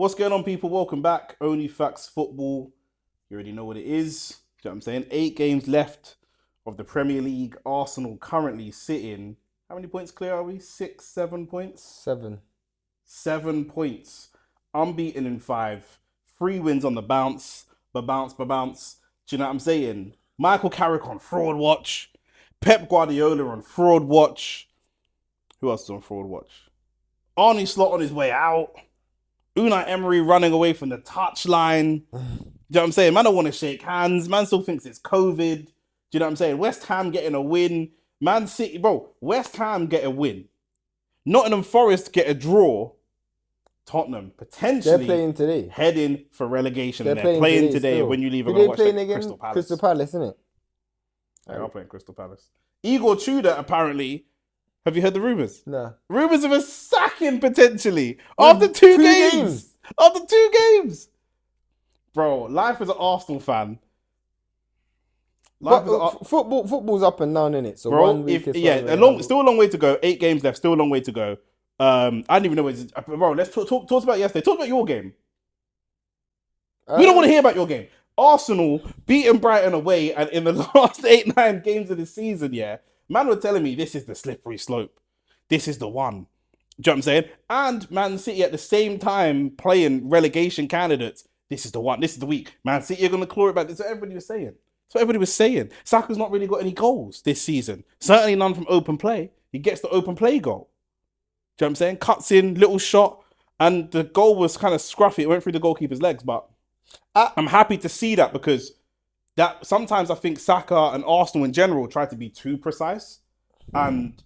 What's going on, people? Welcome back. OnlyFacts football. You already know what it is. Do you know what I'm saying? 8 games left of the Premier League. Arsenal currently sitting. How many points clear are we? 6, 7 points? 7. 7 points. Unbeaten in 5. 3 wins on the bounce. Bounce. Do you know what I'm saying? Michael Carrick on fraud watch. Pep Guardiola on fraud watch. Who else is on fraud watch? Arne Slot on his way out. Unai Emery running away from the touchline. Do you know what I'm saying? Man don't want to shake hands. Man still thinks it's COVID. Do you know what I'm saying? West Ham getting a win. Man City, bro, West Ham get a win. Nottingham Forest get a draw. Tottenham potentially They're playing today. Heading for relegation. They're playing today still. when you leave Who and go they watch playing again? Crystal Palace. Crystal Palace, isn't it? They are playing Crystal Palace. Igor Tudor, apparently. Have you heard the rumours? No. Rumours of a sacking potentially after two games. After 2 games. Bro, life as an Arsenal fan. Football's up and down, innit? So Bro, 1 week is still a long way to go. 8 games left, still a long way to go. I didn't even know where it's... Bro, let's talk about yesterday. Talk about your game. We don't want to hear about your game. Arsenal beating Brighton away, and in the last 8, 9 games of the season, yeah, man were telling me this is the slippery slope. This is the one. Do you know what I'm saying? And Man City at the same time playing relegation candidates. This is the one. This is the week. Man City are going to claw it back. That's what everybody was saying. That's what everybody was saying. Saka's not really got any goals this season. Certainly none from open play. He gets the open play goal. Do you know what I'm saying? Cuts in, little shot. And the goal was kind of scruffy. It went through the goalkeeper's legs. But I'm happy to see that, because that sometimes I think Saka and Arsenal in general try to be too precise. And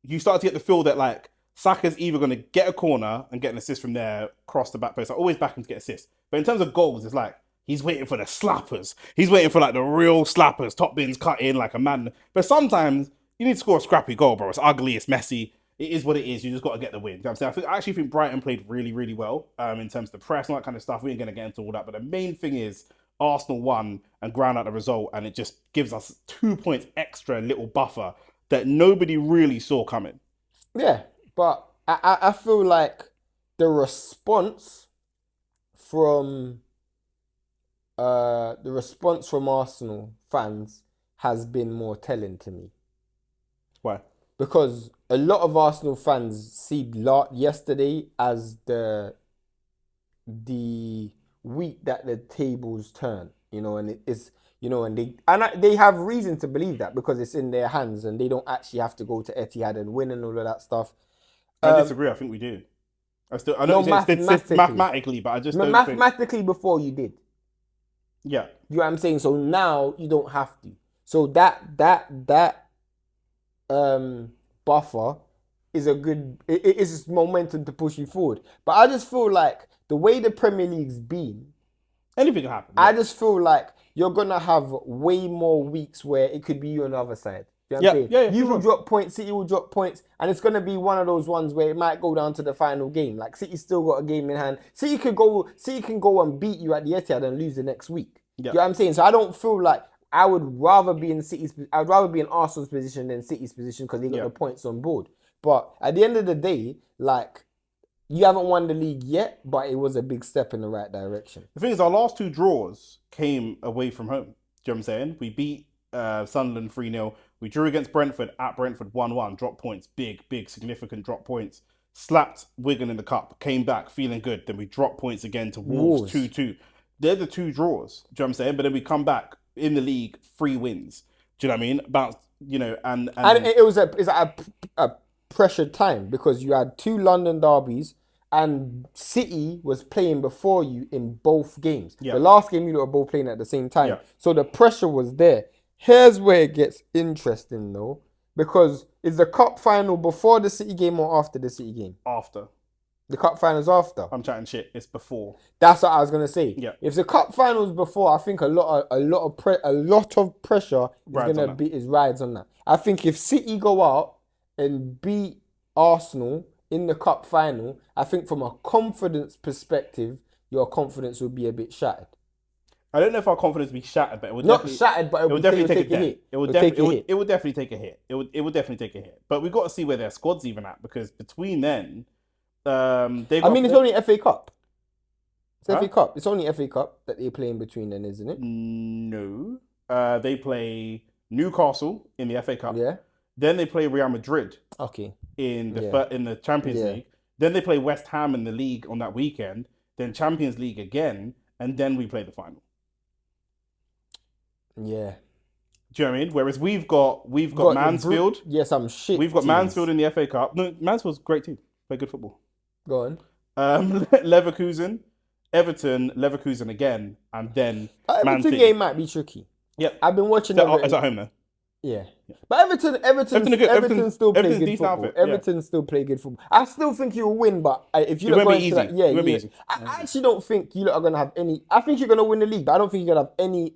you start to get the feel that, like, Saka's either going to get a corner and get an assist from there, cross the back post. I always back him to get assists. But in terms of goals, it's like he's waiting for the slappers. He's waiting for, like, the real slappers. Top bins cut in like a man. But sometimes you need to score a scrappy goal, bro. It's ugly. It's messy. It is what it is. You just got to get the win. You know what I'm saying? I actually think Brighton played really, really well in terms of the press and all that kind of stuff. We ain't going to get into all that. But the main thing is Arsenal won and ground out the result. And it just gives us 2 points extra, little buffer that nobody really saw coming. Yeah, but I feel like the response from Arsenal fans has been more telling to me. Why? Because a lot of Arsenal fans see yesterday as the week that the tables turn, and it is, and they have reason to believe that, because it's in their hands and they don't actually have to go to Etihad and win and all of that stuff. I disagree. I think we do. I know it's mathematically, but I just don't mathematically before you did. Yeah. You know what I'm saying? So now you don't have to. So that buffer is a good. It is momentum to push you forward. But I just feel like the way the Premier League's been, anything can happen. I just feel like you're gonna have way more weeks where it could be you on the other side. You know what I'm saying? You will drop points, City will drop points, and it's gonna be one of those ones where it might go down to the final game. Like, City still got a game in hand. City can go and beat you at the Etihad and lose the next week. You know what I'm saying? So I don't feel like I would rather be in Arsenal's position than City's position, because they got the points on board. But at the end of the day, like, you haven't won the league yet, but it was a big step in the right direction. The thing is, our last 2 draws came away from home. Do you know what I'm saying? We beat Sunderland 3-0. We drew against Brentford at Brentford 1-1. Drop points. Big, significant drop points. Slapped Wigan in the cup. Came back feeling good. Then we dropped points again to Wolves 2-2. They're the 2 draws. Do you know what I'm saying? But then we come back in the league, 3 wins. Do you know what I mean? About, and it was a pressured time, because you had 2 London derbies and City was playing before you in both games. The last game you were both playing at the same time. So the pressure was there. Here's where it gets interesting, though, because is the cup final before the City game or after the City game? After. The cup final's after. I'm chatting shit. It's before. That's what I was gonna say. Yeah. If the cup final's before, I think a lot of pressure rides on that. I think if City go out and beat Arsenal in the cup final, I think from a confidence perspective, your confidence would be a bit shattered. I don't know if our confidence would be shattered, but it would not shattered, but it would definitely take a hit. It would definitely take a hit. It would definitely take a hit. But we've got to see where their squad's even at, because between then, it's only FA Cup. It's FA Cup. It's only FA Cup that they play in between then, isn't it? No. They play Newcastle in the FA Cup. Yeah. Then they play Real Madrid. Okay. In the Champions League. Then they play West Ham in the league on that weekend. Then Champions League again, and then we play the final. Yeah. Do you know what I mean? Whereas we've got Mansfield. Yes, I'm shit. We've got Mansfield in the FA Cup. No, Mansfield's a great team. Play good football. Go on. Leverkusen, Everton, Leverkusen again, and then Man City. Everton game might be tricky. Yep. I've been watching Everton. It's at home though. Yeah. But Everton still play good football. Outfit, Everton still play good football. I still think you'll win, but if you look going to that, it won't be easy. I actually don't think you lot are going to have any. I think you're going to win the league, but I don't think you're going to have any.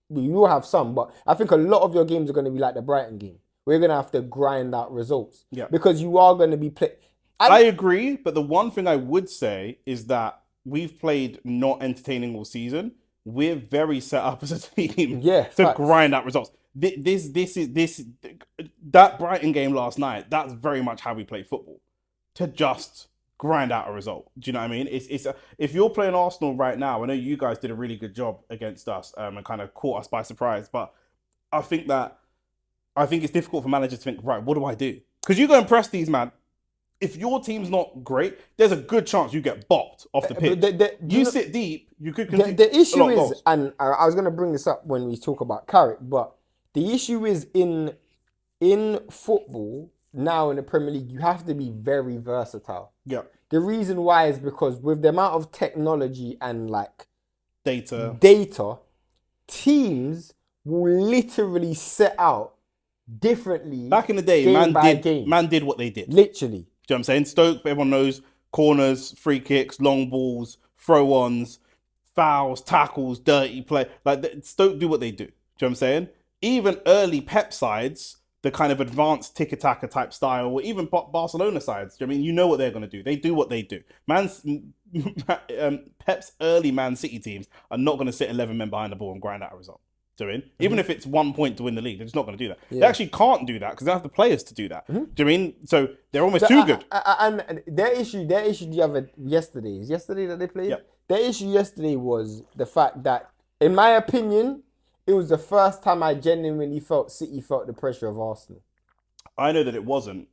You will have some, but I think a lot of your games are going to be like the Brighton game. We're going to have to grind out results. Yeah. Because you are going to be playing. I agree, but the one thing I would say is that we've played not entertaining all season. We're very set up as a team to grind out results. That Brighton game last night, that's very much how we play football. To just grind out a result. Do you know what I mean? If you're playing Arsenal right now, I know you guys did a really good job against us and kind of caught us by surprise, but I think it's difficult for managers to think, right, what do I do? Because you go and press these, man. If your team's not great, there's a good chance you get bopped off the pitch. You sit deep, you could continue. The issue is, and I was going to bring this up when we talk about Carrick, but the issue is in football, now in the Premier League, you have to be very versatile. Yeah. The reason why is because with the amount of technology and like data, teams will literally set out differently. Back in the day, man did what they did. Literally. Do you know what I'm saying? Stoke, everyone knows, corners, free kicks, long balls, throw-ons, fouls, tackles, dirty play. Like, Stoke do what they do. Do you know what I'm saying? Even early Pep sides, the kind of advanced tiki-taka type style, or even Barcelona sides, do you know what I mean? You know what they're going to do. They do what they do. Pep's early Man City teams are not going to sit 11 men behind the ball and grind out a result. Even if it's 1 point to win the league, they're just not going to do that. Yeah. They actually can't do that because they don't have the players to do that. Do you know what I mean? So they're almost too good. And their issue yesterday that they played. Yep. Their issue yesterday was the fact that, in my opinion, it was the first time I genuinely felt City felt the pressure of Arsenal. I know that it wasn't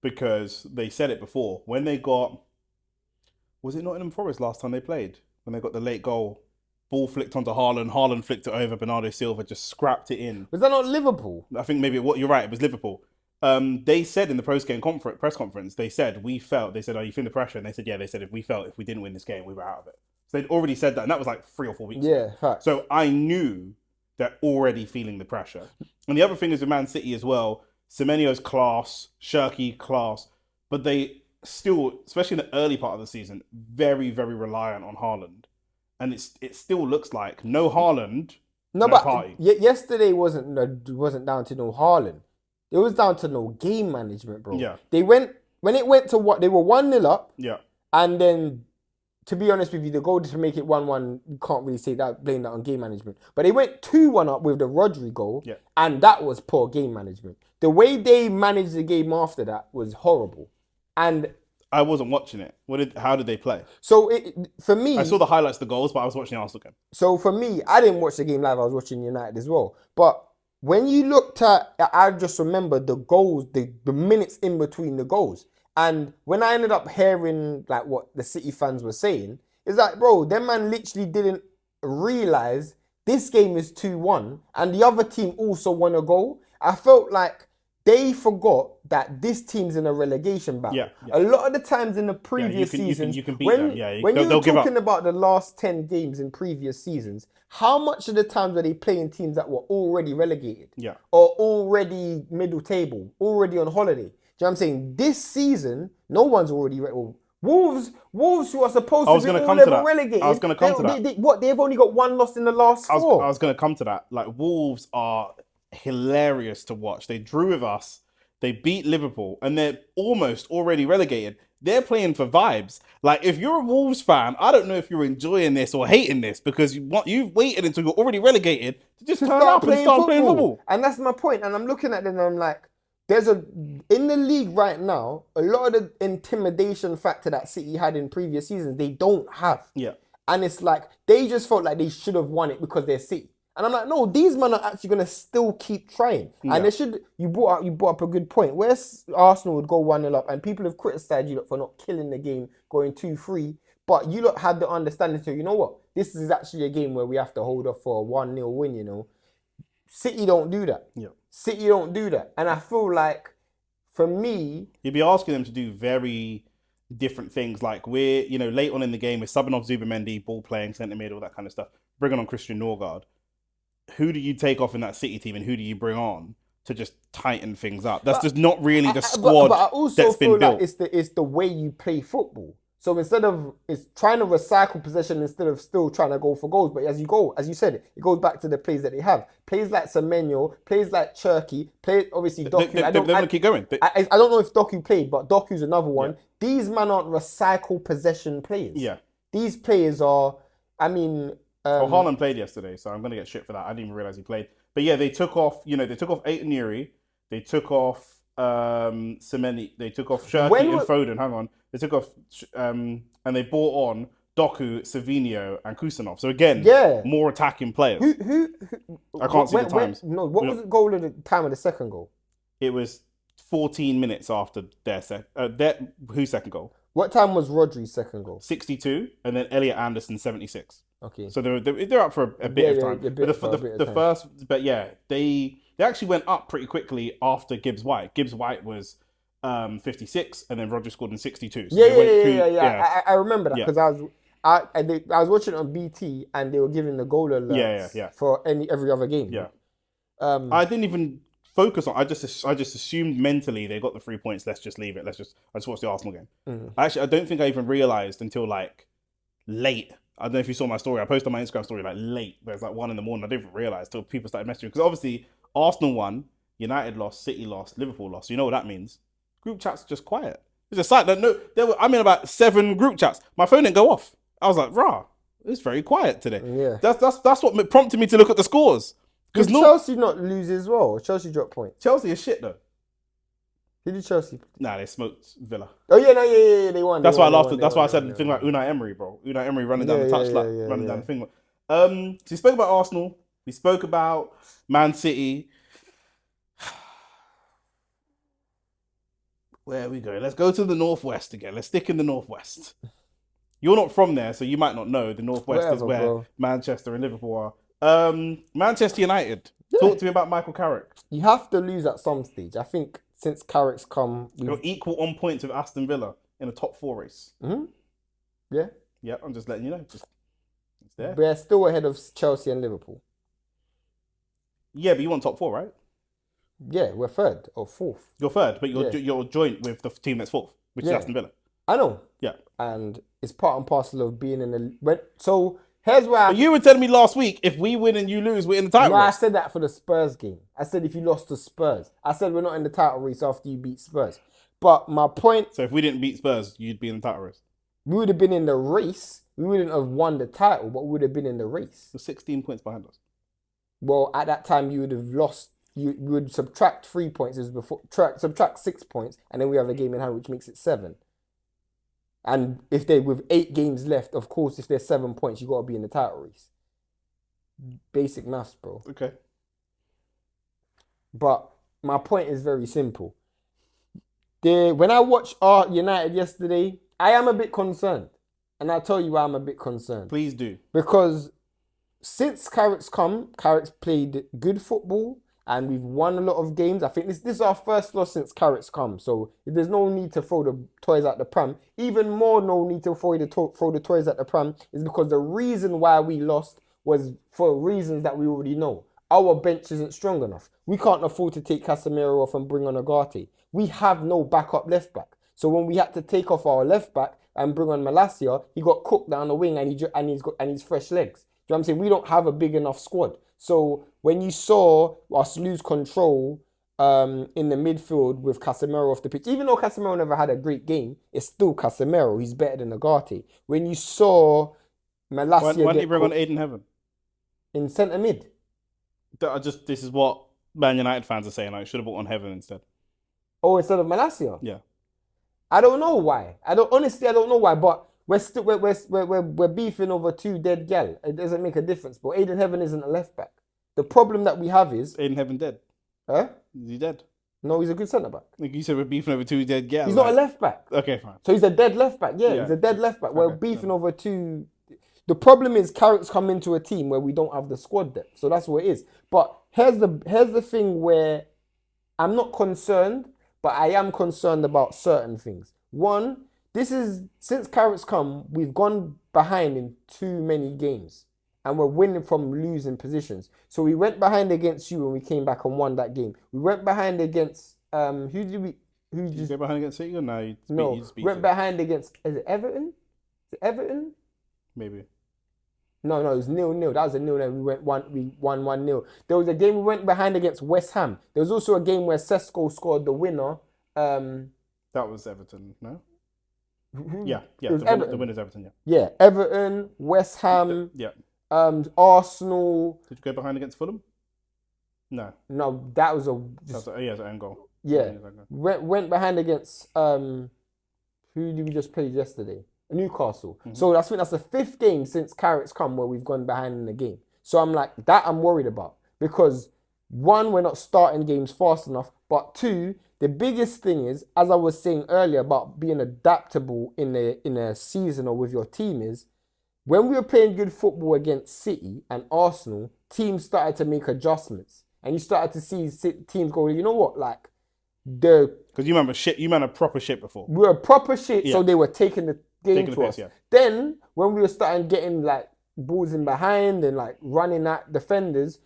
because they said it before. When they got, was it Nottingham Forest last time they played? When they got the late goal. Ball flicked onto Haaland. Haaland flicked it over. Bernardo Silva just scrapped it in. Was that not Liverpool? I think maybe you're right. It was Liverpool. They said in the post-game press conference, they said, are you feeling the pressure? And they said, yeah. They said, if we didn't win this game, we were out of it. So they'd already said that. And that was like 3 or 4 weeks ago. Facts. So I knew they're already feeling the pressure. And the other thing is with Man City as well, Semenyo's class, Shirky class, but they still, especially in the early part of the season, very, very reliant on Haaland. And it still looks like no Haaland, no party. Yesterday wasn't down to no Haaland. It was down to no game management, bro. Yeah. They went to what they were 1-0 up. Yeah. And then, to be honest with you, the goal to make it 1-1, you can't really say that, blame that on game management. But they went 2-1 up with the Rodri goal. Yeah. And that was poor game management. The way they managed the game after that was horrible. And I wasn't watching it. How did they play? So for me, I saw the highlights, the goals, but I was watching the Arsenal game. So for me, I didn't watch the game live. I was watching United as well. But when you looked at, I just remember the goals, the minutes in between the goals. And when I ended up hearing like what the City fans were saying, it's like, bro, them man literally didn't realize this game is 2-1 and the other team also won a goal. I felt like they forgot that this team's in a relegation battle. Yeah. A lot of the times in the previous seasons, you can beat them. Yeah, when you're talking about the last 10 games in previous seasons, how much of the times were they playing teams that were already relegated? Yeah. Or already middle table, already on holiday? Do you know what I'm saying? This season, no one's already Wolves, who are supposed to be all-level relegated. I was going to come to that. They've only got 1 loss in the last 4. I was going to come to that. Like, Wolves are hilarious to watch. They drew with us. They beat Liverpool, and they're almost already relegated. They're playing for vibes. Like, if you're a Wolves fan, I don't know if you're enjoying this or hating this because you've waited until you're already relegated to just turn up and start playing football. And that's my point. And I'm looking at them and I'm like, in the league right now, a lot of the intimidation factor that City had in previous seasons, they don't have. Yeah. And it's like, they just felt like they should have won it because they're City. And I'm like, no, these men are actually going to still keep trying. Yeah. And they should, you brought up a good point. Whereas Arsenal would go 1-0 up, and people have criticised you lot for not killing the game, going 2-3. But you lot had the understanding to, you know what? This is actually a game where we have to hold off for a 1-0 win, you know. City don't do that. Yeah. City don't do that. And I feel like, for me... You'd be asking them to do very different things. Like, we're, you know, late on in the game, we're subbing off Zubimendi, ball playing, centre mid, all that kind of stuff. Bringing on Christian Norgard. Who do you take off in that City team, and who do you bring on to just tighten things up? That's just not really the squad but I also that's feel been built. Like it's the way you play football. So instead of it's trying to recycle possession instead of still trying to go for goals. But as you said, it goes back to the plays that they have. Plays like Semenyo, plays like Cherky, obviously Doku. They're going to keep going. I don't know if Doku played, but Doku's another one. Yeah. These men aren't recycle possession players. Yeah. These players are, I mean... Haaland played yesterday, so I'm going to get shit for that. I didn't even realise he played. But yeah, they took off Ayton Nuri. They took off Semeni. They took off Cherky and Foden. Hang on. They took off... and they brought on Doku, Savinho, and Kusanov. So again, more attacking players. Who I can't see the times. What was the goal at the time of the second goal? It was 14 minutes after whose second goal? What time was Rodri's second goal? 62, and then Elliot Anderson 76. Okay. So they're up for a bit of time. They actually went up pretty quickly after Gibbs White. Gibbs White was 56, and then Rodri scored in 62. So I remember that because I was watching it on BT, and they were giving the goal alerts for every other game. Yeah. I didn't even focus on. I just assumed mentally they got the 3 points. Let's just leave it. I just watched the Arsenal game. Mm. Actually, I don't think I even realised until like late. I don't know if you saw my story. I posted on my Instagram story like late, but it's like 1 a.m. I didn't even realise till people started messaging. Because obviously Arsenal won, United lost, City lost, Liverpool lost. So you know what that means? Group chats are just quiet. It's a site that I'm in about 7 group chats. My phone didn't go off. I was like, rah, it's very quiet today. Yeah. That's what prompted me to look at the scores. Because Chelsea not lose as well. Chelsea dropped points. Chelsea is shit though. Who did Chelsea? Nah, they smoked Villa. Oh yeah, they won. That's why I said the thing like Unai Emery, bro. Unai Emery running down the touchline, running down the thing. So we spoke about Arsenal. We spoke about Man City. Where are we going? Let's go to the Northwest again. Let's stick in the Northwest. You're not from there, so you might not know. The Northwest is where Manchester and Liverpool are. Manchester United. Yeah. Talk to me about Michael Carrick. You have to lose at some stage. I think since Carrick's come... You're equal on points with Aston Villa in a top 4 race. Mm-hmm. Yeah. Yeah, I'm just letting you know. It's there. We're still ahead of Chelsea and Liverpool. Yeah, but you want top 4, right? Yeah, we're 3rd or 4th. You're 3rd, but you're joint with the team that's 4th, which is Aston Villa. I know. Yeah. And it's part and parcel of being in the... So... Here's where you were telling me last week, if we win and you lose, we're in the title race. I said that for the Spurs game. I said if you lost to Spurs. I said we're not in the title race after you beat Spurs. But my point... So if we didn't beat Spurs, you'd be in the title race? We would have been in the race. We wouldn't have won the title, but we would have been in the race. We're 16 points behind us. Well, at that time, you would have lost... You would subtract 3 points as before. Subtract 6 points, and then we have a game in hand, which makes it 7. And if with 8 games left, of course, if there's 7 points, you got to be in the title race. Basic maths, bro. Okay. But my point is very simple. When I watched United yesterday, I am a bit concerned. And I'll tell you why I'm a bit concerned. Please do. Because since Carrick's played good football. And we've won a lot of games. I think this is our first loss since Carrick's come. So there's no need to throw the toys at the pram. Even more no need to throw the toys at the pram is because the reason why we lost was for reasons that we already know. Our bench isn't strong enough. We can't afford to take Casemiro off and bring on Agate. We have no backup left back. So when we had to take off our left back and bring on Malacia, he got cooked down the wing and he's fresh legs. Do you know what I'm saying? We don't have a big enough squad. So when you saw us lose control in the midfield with Casemiro off the pitch, even though Casemiro never had a great game, it's still Casemiro. He's better than Agate. When you saw Malacia... Why didn't you bring on Aiden Heaven? In centre mid. This is what Man United fans are saying. I should have brought on Heaven instead. Oh, instead of Malacia? Yeah. I don't know why. I don't know why, but we're beefing over 2 dead gal. It doesn't make a difference. But Aiden Heaven isn't a left back. The problem that we have is Aiden Heaven dead. Huh? Is he dead? No, he's a good centre back. Like you said, we're beefing over 2 dead gal. He's not a left back. Okay, fine. So he's a dead left back. Yeah, he's a dead left back. We're beefing over 2. The problem is Carrick's come into a team where we don't have the squad depth. So that's what it is. But here's the thing where I'm not concerned, but I am concerned about certain things. One, since Carrick's come, we've gone behind in too many games. And we're winning from losing positions. So we went behind against you and we came back and won that game. We went behind against who did you go behind against City or no? We went behind against Everton? Is it Everton? Maybe. No, it was 0-0. That was a 0-0. We won 1-0. There was a game we went behind against West Ham. There was also a game where Sesko scored the winner. That was Everton, no? Yeah. The winner's Everton, yeah. Yeah, Everton, West Ham. Yeah. Arsenal. Did you go behind against Fulham? No, that was it's an own goal. Yeah, went behind against who did we just play yesterday? Newcastle. Mm-hmm. So I think that's the 5th game since Carrick's come where we've gone behind in the game. So I'm like that. I'm worried about because 1, we're not starting games fast enough, but 2, the biggest thing is, as I was saying earlier about being adaptable in a season or with your team is. When we were playing good football against City and Arsenal, teams started to make adjustments. And you started to see teams go, you know what, like, because you remember proper shit before. We were proper shit, so they were taking the game to us. Yeah. Then, when we were starting getting, like, balls in behind and, like, running at defenders,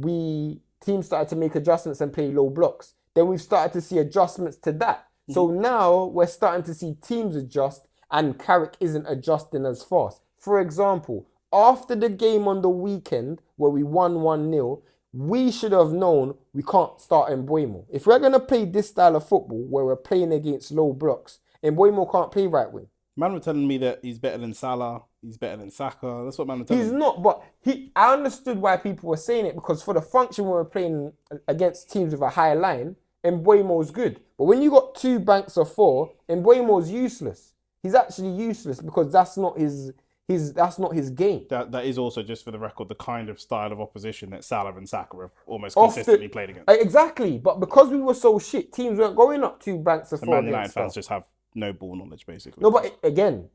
teams started to make adjustments and play low blocks. Then we've started to see adjustments to that. Mm-hmm. So now, we're starting to see teams adjust and Carrick isn't adjusting as fast. For example, after the game on the weekend where we won 1-0, we should have known we can't start Mbeumo. If we're going to play this style of football where we're playing against low blocks, Mbeumo can't play right wing. Man were telling me that he's better than Salah, he's better than Saka. That's what man were telling me. He's not, but I understood why people were saying it because for the function when we're playing against teams with a high line, Mbeumo's good. But when you got 2 banks of 4, Mbeumo's useless. He's actually useless because that's not his game. That is also, just for the record, the kind of style of opposition that Salah and Saka have almost consistently played against. Exactly, but because we were so shit, teams weren't going up 2 banks of 4. Man United fans just have no ball knowledge, basically. No, but again,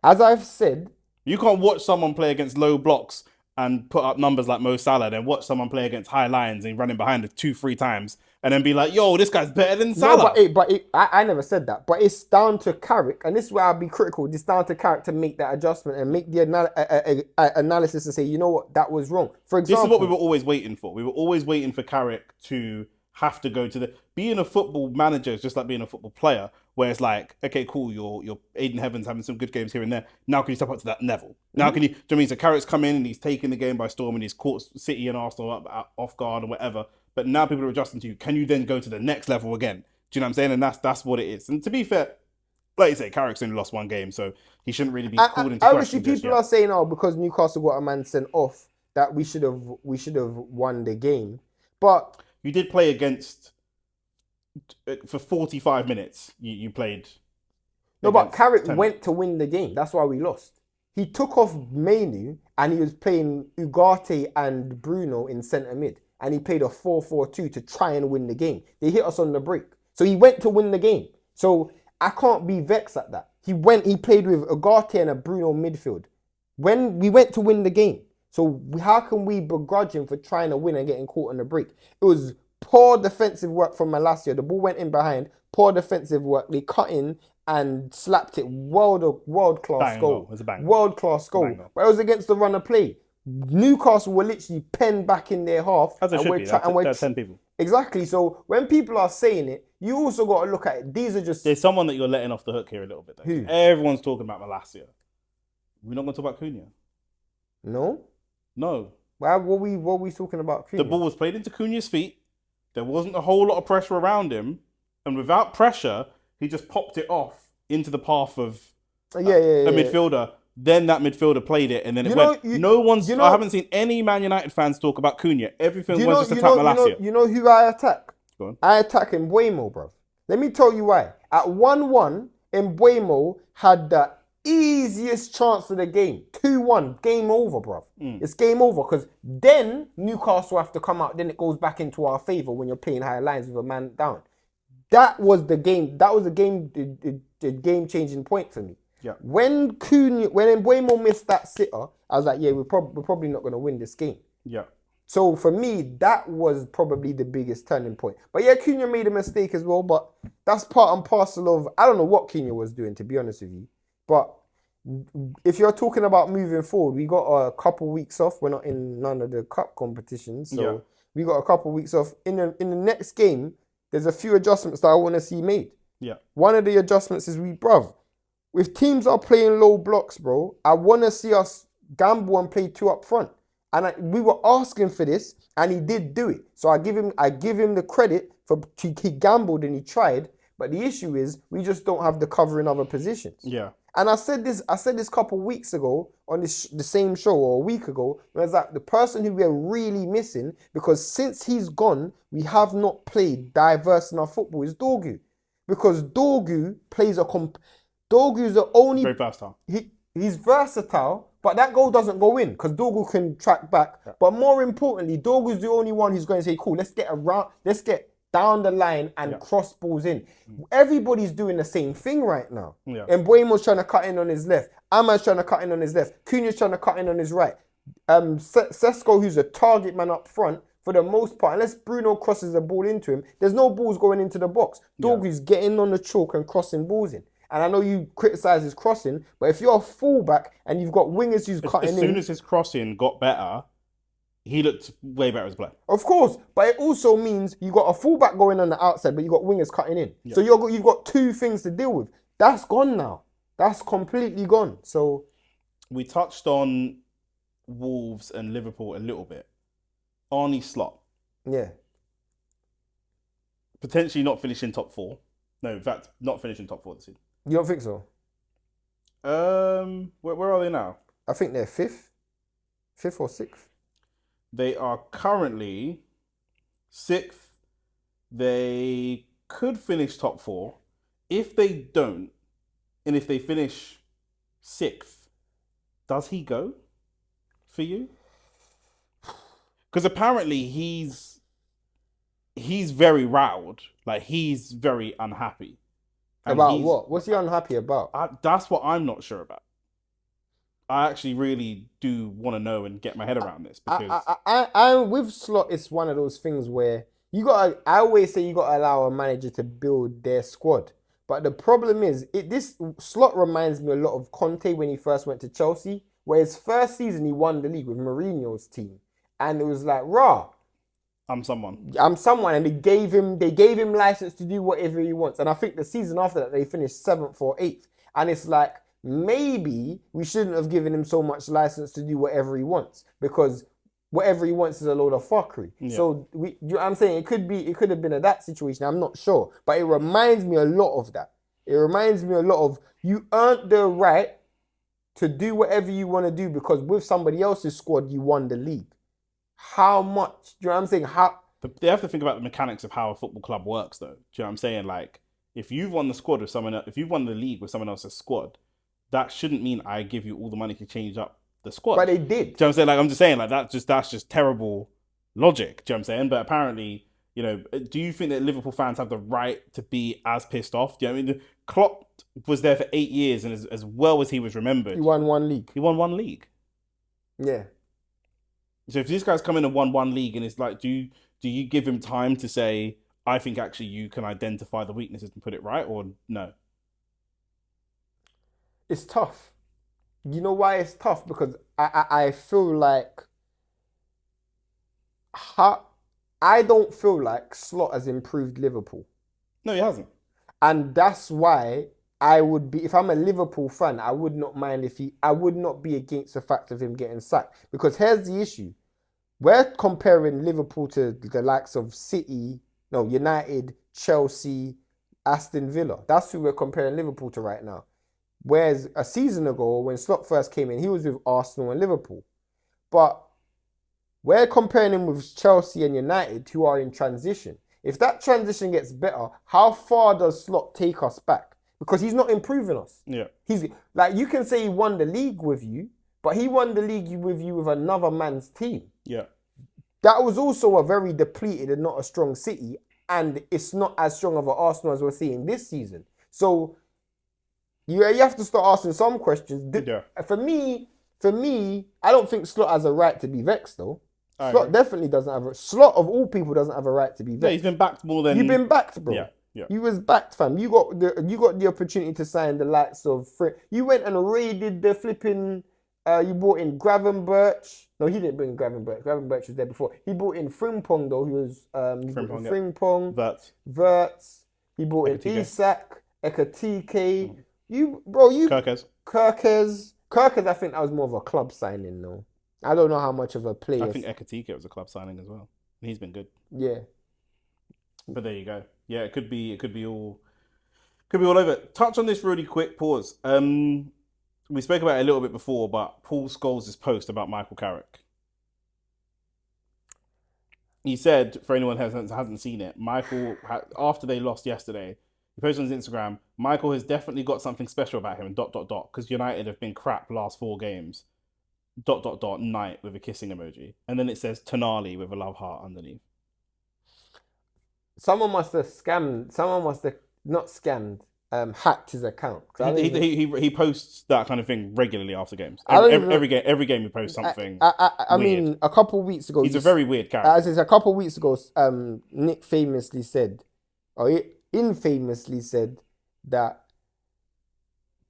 as I've said, you can't watch someone play against low blocks and put up numbers like Mo Salah, then watch someone play against high lines and running behind it 2-3 times, and then be like, yo, this guy's better than Salah. No, I never said that. But it's down to Carrick, and this is where I'll be critical. It's down to Carrick to make that adjustment and make the analysis and say, you know what, that was wrong. For example, this is what we were always waiting for. We were always waiting for Carrick to have to go to the... Being a football manager is just like being a football player, where it's like, okay, cool, you're Aiden Heavens having some good games here and there. Now can you step up to that level? Now can you... Do you know what I mean? So Carrick's come in and he's taken the game by storm and he's caught City and Arsenal off guard and whatever. But now people are adjusting to you. Can you then go to the next level again? Do you know what I'm saying? And that's what it is. And to be fair, like you say, Carrick's only lost 1 game, so he shouldn't really be called into question. Obviously, people are saying, oh, because Newcastle got a man sent off, that we should have won the game. But you did play against for 45 minutes. You played. No, but Carrick went to win the game. That's why we lost. He took off Mainu and he was playing Ugarte and Bruno in centre mid. And he played a 4-4-2 to try and win the game. They hit us on the break. So he went to win the game. So I can't be vexed at that. He played with Ugarte and a Bruno midfield. When we went to win the game. So how can we begrudge him for trying to win and getting caught on the break? It was poor defensive work from Malacia. The ball went in behind. Poor defensive work. They cut in and slapped it. World-class goal. It was a bang. World-class goal. But it was against the run of play. Newcastle were literally penned back in their half. As it should be. That's 10 people. Exactly. So when people are saying it, you also got to look at it. These are just... There's someone that you're letting off the hook here a little bit, though. Who? Everyone's talking about Malacia. We're not going to talk about Cunha. No? No. What were we talking about Cunha? The ball was played into Cunha's feet. There wasn't a whole lot of pressure around him. And without pressure, he just popped it off into the path of a midfielder. Then that midfielder played it, and then it went. I haven't seen any Man United fans talk about Cunha. Everything was just attack Malacia. You know who I attack? Go on. I attack Mbeumo, bro. Let me tell you why. At 1-1, Mbeumo had the easiest chance of the game. 2-1, game over, bro. It's game over because then Newcastle have to come out. Then it goes back into our favour when you're playing higher lines with a man down. That was the game. That was the game-changing point for me. Yeah. When Mbeumo missed that sitter, I was like, yeah, we're probably not going to win this game. Yeah. So for me, that was probably the biggest turning point. But yeah, Cunha made a mistake as well, but that's part and parcel of, I don't know what Cunha was doing, to be honest with you. But if you're talking about moving forward, we got a couple weeks off. We're not in none of the cup competitions. So we got a couple weeks off. In the next game, there's a few adjustments that I want to see made. Yeah. One of the adjustments is if teams are playing low blocks, bro, I want to see us gamble and play 2 up front. And we were asking for this, and he did do it. So I give him the credit for he gambled and he tried. But the issue is we just don't have the cover in other positions. Yeah. And I said this a couple of weeks ago on the same show, or a week ago. It was like the person who we're really missing, because since he's gone, we have not played diverse enough football, is Dorgu. Because Dorgu plays Dorgu's the only... Very versatile. He's versatile, but that goal doesn't go in because Dorgu can track back. Yeah. But more importantly, Dorgu's the only one who's going to say, cool, let's get down the line and cross balls in. Everybody's doing the same thing right now. Yeah. And Mbeumo's trying to cut in on his left. Ahmad's trying to cut in on his left. Cunha's trying to cut in on his right. Sesko, who's a target man up front, for the most part, unless Bruno crosses the ball into him, there's no balls going into the box. Dorgu's getting on the chalk and crossing balls in. And I know you criticise his crossing, but if you're a fullback and you've got wingers who's cutting in... As soon as his crossing got better, he looked way better as a player. Of course, but it also means you got a fullback going on the outside, but you got wingers cutting in. Yeah. So you've got 2 things to deal with. That's gone now. That's completely gone. So we touched on Wolves and Liverpool a little bit. Arne Slot. Yeah. Potentially not finishing top 4. No, in fact, not finishing top 4 this season. You don't think so? Where are they now? I think they're 5th or 6th. They are currently 6th. They could finish top 4. If they don't, and if they finish 6th, does he go for you? Because apparently he's very riled. Like, he's very unhappy. And about what? What's he unhappy about? That's what I'm not sure about. I actually really do want to know and get my head around this, because I with Slot, it's one of those things where I always say you gotta allow a manager to build their squad. But the problem is, this Slot reminds me a lot of Conte when he first went to Chelsea, where his first season he won the league with Mourinho's team, and it was like, rah, I'm someone, and they gave him license to do whatever he wants. And I think the season after that they finished 7th or 8th, and it's like, maybe we shouldn't have given him so much license to do whatever he wants, because whatever he wants is a load of fuckery. Yeah. So you know what I'm saying, it could have been a that situation. I'm not sure, but it reminds me a lot of that. It reminds me a lot of, you earned the right to do whatever you want to do because with somebody else's squad you won the league. How much? Do you know what I'm saying? But they have to think about the mechanics of how a football club works, though. Do you know what I'm saying? Like, if you've won the squad with someone else, if you've won the league with someone else's squad, that shouldn't mean I give you all the money to change up the squad. But they did. Do you know what I'm saying? Like, I'm just saying, like, that's just terrible logic. Do you know what I'm saying? But apparently, you know, do you think that Liverpool fans have the right to be as pissed off? Do you know what I mean? Klopp was there for 8 years, and as well as he was remembered, he won one league. Yeah. So if this guy's come in and won one league, and it's like, do you give him time to say, I think actually you can identify the weaknesses and put it right, or no? It's tough. You know why it's tough? Because I feel like I don't feel like Slot has improved Liverpool. No, he hasn't. And that's why I would be, if I'm a Liverpool fan, I would not mind I would not be against the fact of him getting sacked. Because here's the issue. We're comparing Liverpool to the likes of United, Chelsea, Aston Villa. That's who we're comparing Liverpool to right now. Whereas a season ago, when Slot first came in, he was with Arsenal and Liverpool. But we're comparing him with Chelsea and United, who are in transition. If that transition gets better, how far does Slot take us back? because he's not improving us. Yeah. He's like, you can say he won the league with you, but he won the league with you with another man's team. Yeah. That was also a very depleted and not a strong City, and it's not as strong of an Arsenal as we're seeing this season. So you have to start asking some questions. Yeah. For me, I don't think Slot has a right to be vexed though. Slot definitely doesn't have a... Slot of all people doesn't have a right to be vexed. Yeah, he's been backed more than... You've been backed, bro. Yeah. Yeah. You was backed, fam. You got the opportunity to sign the likes of... You went and raided the flipping... you brought in Gravenberch. No, he didn't bring Gravenberch. Gravenberch was there before. He brought in Frimpong, though. He was... Frimpong. Wirtz. He brought in Isak, Ekatike. Kirkes, I think that was more of a club signing, though. I don't know how much of a player. I think Ekatike was a club signing as well. He's been good. Yeah. But there you go. Yeah, it could be all over. Touch on this really quick. Pause. We spoke about it a little bit before, but Paul Scholes' post about Michael Carrick. He said, for anyone who hasn't seen it, Michael, after they lost yesterday, he posted on his Instagram, Michael has definitely got something special about him, ... because United have been crap last 4 games, ... night with a kissing emoji. And then it says Tonali with a love heart underneath. Someone must have hacked his account. He posts that kind of thing regularly after games. Every game he posts something. I mean, a couple of weeks ago, he's a very weird character. As is, a couple of weeks ago, Nick infamously said that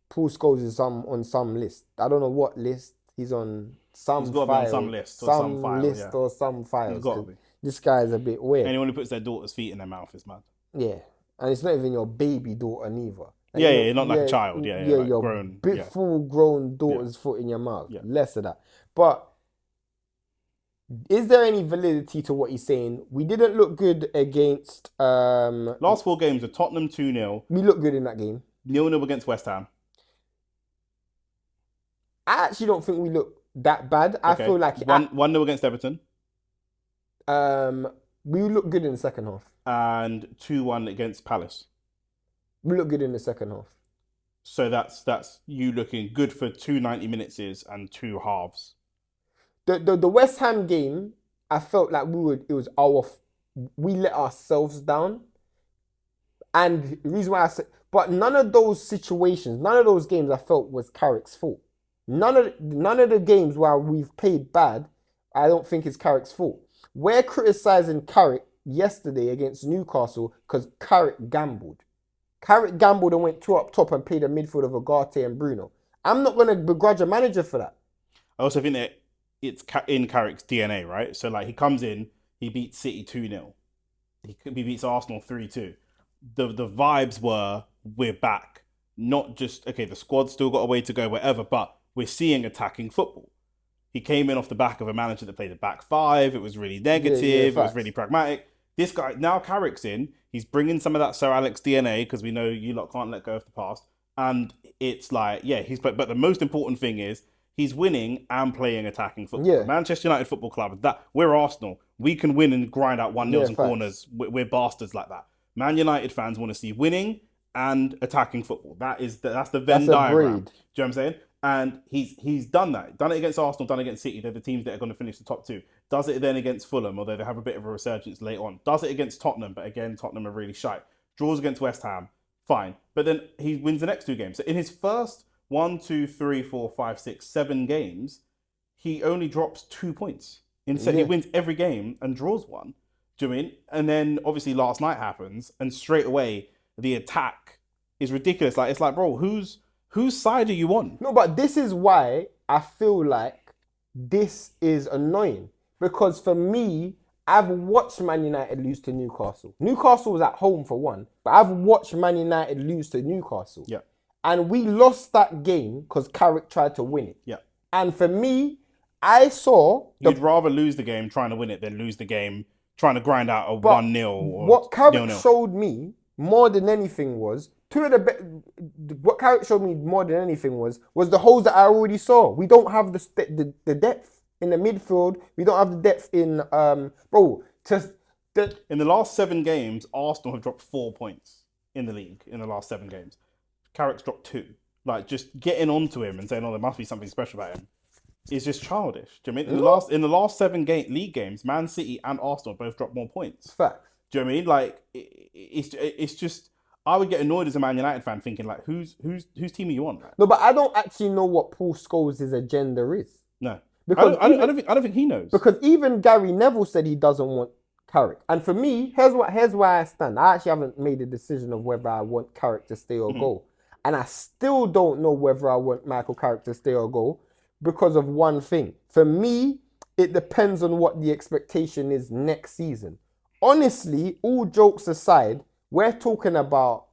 Paul Scholes is on some list. I don't know what list. He's on some He's got to be on some list or some file. Or some files. He's got to be. This guy is a bit weird. Anyone who puts their daughter's feet in their mouth is mad. Yeah. And it's not even your baby daughter neither. And you're not like a child. Yeah, like your grown. full-grown daughter's foot in your mouth. Yeah. Less of that. But is there any validity to what he's saying? We didn't look good against... last 4 games are Tottenham 2-0. We looked good in that game. 0-0 against West Ham. I actually don't think we look that bad. Okay. I feel like... 1-0 against Everton. We look good in the second half. And 2-1 against Palace. We look good in the second half. So that's you looking good for 2 90 minutes and 2 halves. The West Ham game, I felt like we let ourselves down. And the reason why I said, but none of those situations, none of those games I felt was Carrick's fault. None of the games where we've played bad, I don't think it's Carrick's fault. We're criticising Carrick yesterday against Newcastle because Carrick gambled. Carrick gambled and went 2 up top and played a midfield of Ugarte and Bruno. I'm not going to begrudge a manager for that. I also think that it's in Carrick's DNA, right? So like he comes in, he beats City 2-0. He beats Arsenal 3-2. The vibes were, we're back. Not just, okay, the squad's still got a way to go, whatever, but we're seeing attacking football. He came in off the back of a manager that played a back 5. It was really negative. It was really pragmatic. This guy, now Carrick's in. He's bringing some of that Sir Alex DNA because we know you lot can't let go of the past. And it's like, but the most important thing is he's winning and playing attacking football. Yeah. Manchester United Football Club, we're Arsenal. We can win and grind out 1-0s and corners. We're bastards like that. Man United fans want to see winning and attacking football. That's the Venn diagram. Do you know what I'm saying? And he's done that. Done it against Arsenal, done it against City. They're the teams that are going to finish the top 2. Does it then against Fulham, although they have a bit of a resurgence later on. Does it against Tottenham, but again, Tottenham are really shite. Draws against West Ham, fine. But then he wins the next 2 games. So in his first 7 games, he only drops 2 points. Instead, he wins every game and draws 1. Do you know what I mean? And then obviously last night happens, and straight away the attack is ridiculous. Like it's like, bro, whose side are you on? No, but this is why I feel like this is annoying. Because for me, I've watched Man United lose to Newcastle. Newcastle was at home for 1, but I've watched Man United lose to Newcastle. Yeah. And we lost that game because Carrick tried to win it. Yeah. And for me, I saw... You'd rather lose the game trying to win it than lose the game trying to grind out a 1-0 or what Carrick 0-0. showed me more than anything was... What Carrick showed me more than anything was the holes that I already saw. We don't have the depth in the midfield. We don't have the depth in in the last 7 games, Arsenal have dropped 4 points in the league in the last 7 games. Carrick's dropped 2. Like, just getting onto him and saying, "Oh, there must be something special about him," is just childish. Do you know what I mean? In the last 7 league games, Man City and Arsenal both dropped more points. Facts. Do you know what I mean? Like, it's just. I would get annoyed as a Man United fan thinking, like, whose team are you on? No, but I don't actually know what Paul Scholes' agenda is. No. Because I don't think he knows. Because even Gary Neville said he doesn't want Carrick. And for me, here's where I stand. I actually haven't made a decision of whether I want Carrick to stay or go. And I still don't know whether I want Michael Carrick to stay or go because of one thing. For me, it depends on what the expectation is next season. Honestly, all jokes aside, we're talking about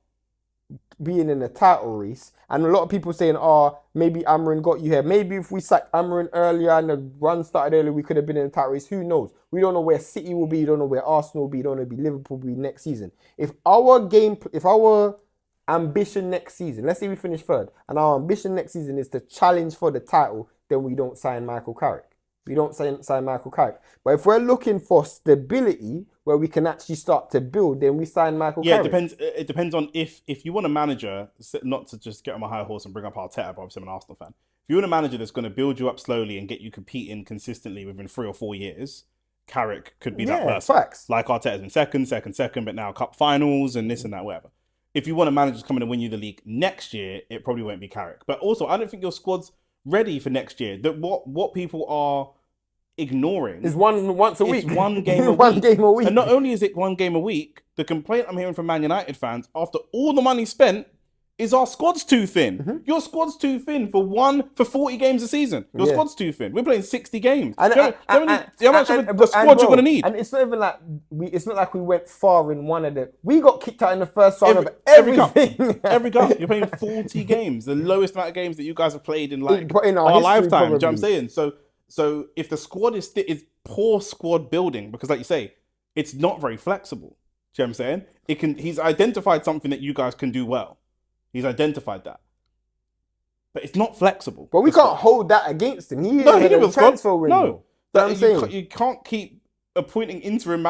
being in a title race, and a lot of people saying, "Oh, maybe Amarin got you here. Maybe if we sacked Amarin earlier and the run started earlier, we could have been in a title race." Who knows? We don't know where City will be. You don't know where Arsenal will be. You don't know where Liverpool will be next season. If our ambition next season, let's say we finish 3rd, and our ambition next season is to challenge for the title, then we don't sign Michael Carrick. We don't sign Michael Carrick. But if we're looking for stability where we can actually start to build, then we sign Michael Carrick. It depends on if you want a manager, not to just get on my high horse and bring up Arteta, but obviously I'm an Arsenal fan. If you want a manager that's going to build you up slowly and get you competing consistently within 3 or 4 years, Carrick could be that person. Facts. Like Arteta's been second, but now cup finals and this and that, whatever. If you want a manager to come in and win you the league next year, it probably won't be Carrick. But also, I don't think your squad's ready for next year. That what people are ignoring is once a week. One game a week. 1 game a week. And not only is it 1 game a week, the complaint I'm hearing from Man United fans after all the money spent is our squad's too thin. Your squad's too thin for 40 games a season. Your squad's too thin. We're playing 60 games. How much of the squad you're going to need? And it's not even like we went far in one of them. We got kicked out in the first round of everything. Every cup. You're playing 40 games. The lowest amount of games that you guys have played in our lifetime. Do you know what I'm saying? So if the squad is poor squad building, because like you say, it's not very flexible. Do you know what I'm saying? He's identified something that you guys can do well. He's identified that. But it's not flexible. But we can't hold that against him. He will transfer window. No. You can't keep appointing interim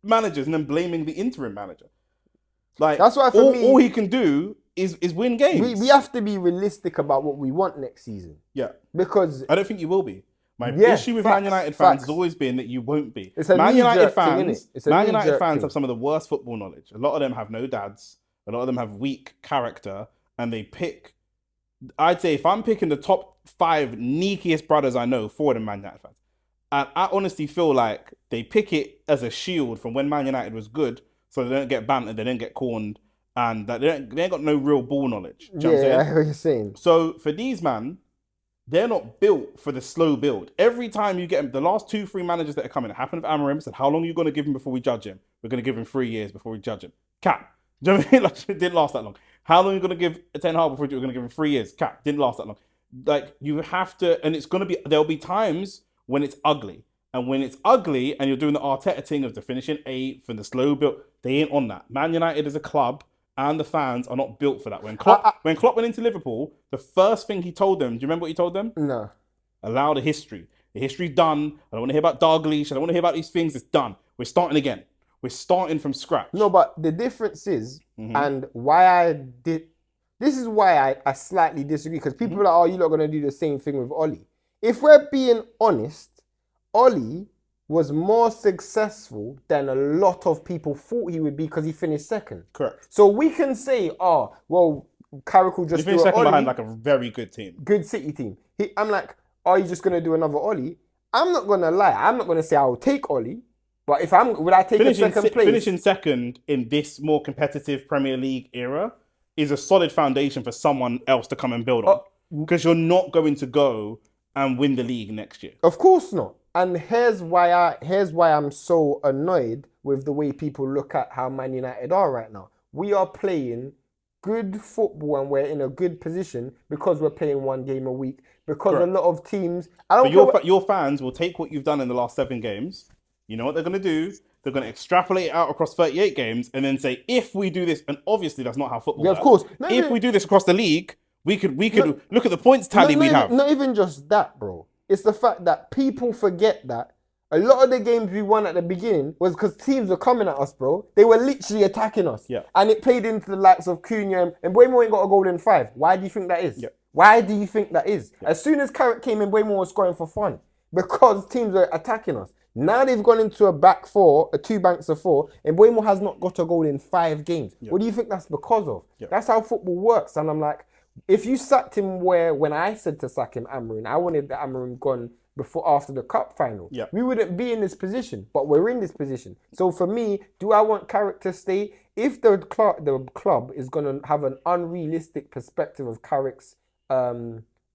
managers and then blaming the interim manager. Like, that's why for me, all he can do is win games. We have to be realistic about what we want next season. Yeah. Because I don't think you will be. My issue with Man United fans has always been that you won't be. Man United fans have some of the worst football knowledge. A lot of them have no dads. A lot of them have weak character, and they pick. I'd say if I'm picking the top 5 sneakiest brothers I know, 4 of them Man United fans, and I honestly feel like they pick it as a shield from when Man United was good, so they don't get bantered, they don't get corned, and that they ain't got no real ball knowledge. Do you know what I'm saying? I hear what you're saying. So for these man, they're not built for the slow build. Every time you get them, the last 2-3 managers that are coming, it happened with Amarim. Said, how long are you going to give him before we judge him? We're going to give him 3 years before we judge him. Cap. Do you know what I mean? Like, it didn't last that long. How long are you going to give Ten Hag before we're going to give him 3 years? Cap. Didn't last that long. Like, you have to, and it's going to be, there'll be times when it's ugly. And when it's ugly and you're doing the Arteta thing of the finishing 8th and the slow build, they ain't on that. Man United as a club and the fans are not built for that. When Klopp went into Liverpool, the first thing he told them, do you remember what he told them? No. Allow the history. The history's done. I don't want to hear about Dalglish. I don't want to hear about these things. It's done. We're starting again. We're starting from scratch. No, but the difference is, and why this is why I slightly disagree, because people are like, oh, you're not going to do the same thing with Oli. If we're being honest, Oli was more successful than a lot of people thought he would be because he finished second. Correct. So we can say, oh, well, Carrick will just do finished second Oli, behind like a very good team. Good City team. I'm like, are you just going to do another Oli? I'm not going to lie. I'm not going to say I'll take Oli. But would I take a second place? Finishing second in this more competitive Premier League era is a solid foundation for someone else to come and build on. Because you're not going to go and win the league next year. Of course not. And here's why I'm so annoyed with the way people look at how Man United are right now. We are playing good football and we're in a good position because we're playing 1 game a week. Because a lot of teams... Your fans will take what you've done in the last 7 games. You know what they're going to do? They're going to extrapolate it out across 38 games and then say, if we do this, and obviously that's not how football works. Of course. If we do this across the league, we could look at the points tally we'd have. Not even just that, bro. It's the fact that people forget that A lot of the games we won at the beginning was because teams were coming at us, bro. They were literally attacking us. Yeah. And it played into the likes of Cunha and Mbeumo ain't got a goal in 5. Why do you think that is? Yeah. Why do you think that is? Yeah. As soon as Carrick came in, Mbeumo was scoring for fun because teams were attacking us. Now they've gone into a back 4, a 2 banks of 4, and Mbeumo has not got a goal in 5 games. Yeah. What do you think that's because of? Yeah. That's how football works. And I'm like, if you sacked him when I said to sack him, Amorim, I wanted the Amorim gone after the cup final. Yeah. We wouldn't be in this position, but we're in this position. So for me, do I want Carrick to stay? If the club is going to have an unrealistic perspective of Carrick's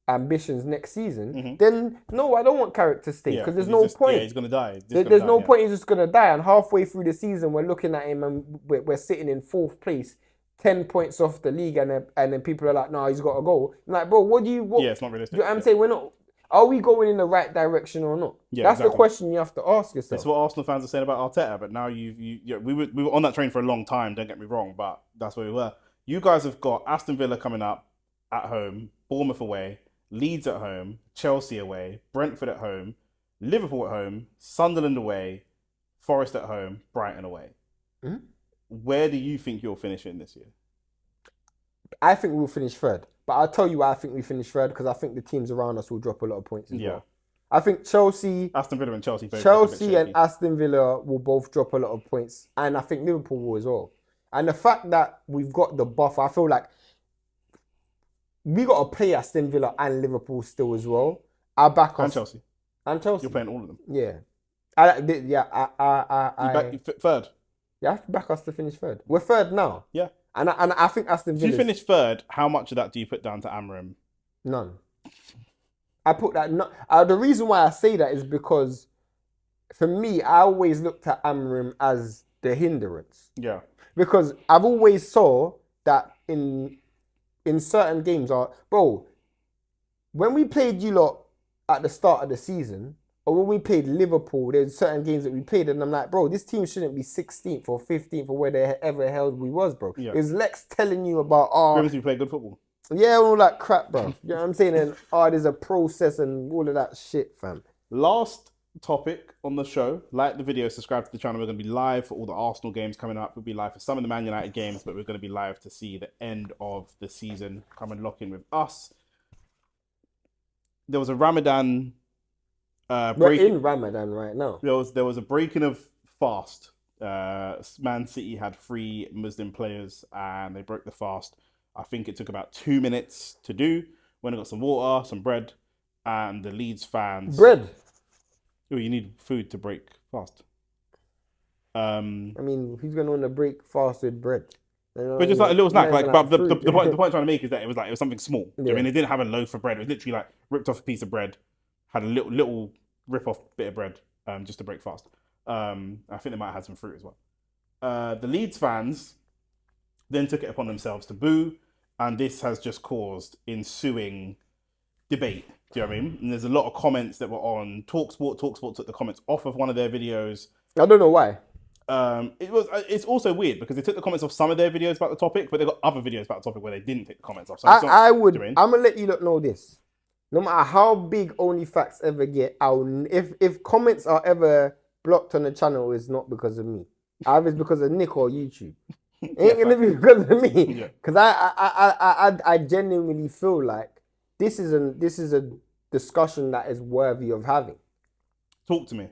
ambitions next season, then no, I don't want Carrick to stay because there's no point. Yeah, he's going to die. There's no point. He's just going to die. And halfway through the season, we're looking at him and we're sitting in 4th place, 10 points off the league, and then people are like, no, he's got to go. I'm like, bro, what? Yeah, it's not realistic. You know what I'm saying? We're not. Are we going in the right direction or not? Yeah, that's exactly the question you have to ask yourself. That's what Arsenal fans are saying about Arteta, but now we were on that train for a long time, don't get me wrong, but that's where we were. You guys have got Aston Villa coming up at home, Bournemouth away, Leeds at home, Chelsea away, Brentford at home, Liverpool at home, Sunderland away, Forest at home, Brighton away. Mm-hmm. Where do you think you're finishing this year? I think we'll finish 3rd. But I'll tell you why I think we finish 3rd, because I think the teams around us will drop a lot of points as well. I think Aston Villa and Chelsea and Aston Villa will both drop a lot of points. And I think Liverpool will as well. And the fact that we've got the buffer, I feel like we got to play Aston Villa and Liverpool still as well. I'll back us. And Chelsea. You're playing all of them. Yeah. You 3rd? Yeah, I have to back us to finish 3rd. We're 3rd now. Yeah. And I think Aston Villa. If you finish 3rd, how much of that do you put down to Amorim? None. I put that. The reason why I say that is because, for me, I always looked at Amorim as the hindrance. Yeah. Because I've always saw that in certain games, bro, when we played you lot at the start of the season, or when we played Liverpool, there's certain games that we played, and I'm like, bro, this team shouldn't be 16th or 15th or wherever hell we was, bro. Yeah. It was Lex telling you about, we play good football. Yeah, all that crap, bro. You know what I'm saying? And there's a process and all of that shit, fam. Last topic on the show. Like the video, subscribe to the channel. We're going to be live for all the Arsenal games coming up. We'll be live for some of the Man United games, but we're going to be live to see the end of the season. Come and lock in with us. There was a Ramadan... we're in Ramadan right now. There was a breaking of fast. Man City had 3 Muslim players and they broke the fast. I think it took about 2 minutes to do. Went and got some water, some bread, and the Leeds fans... Bread? Oh, you need food to break fast. I mean, who's going to want to break fast with bread? But just like a little snack. But the point I'm trying to make is that it was something small. Yeah. I mean, they didn't have a loaf of bread. It was literally like ripped off a piece of bread, had a little rip off bit of bread just to break fast. I think they might have had some fruit as well. The Leeds fans then took it upon themselves to boo, and this has just caused ensuing debate. Do you know what I mean? And there's a lot of comments that were on TalkSport. TalkSport took the comments off of one of their videos. I don't know why. It's also weird because they took the comments off some of their videos about the topic, but they got other videos about the topic where they didn't take the comments off. So I'm gonna let you know this. No matter how big OnlyFacts ever get, if comments are ever blocked on the channel, it's not because of me. Either it's because of Nick or YouTube. It ain't gonna be because of me. Because I genuinely feel like this is a discussion that is worthy of having. Talk to me.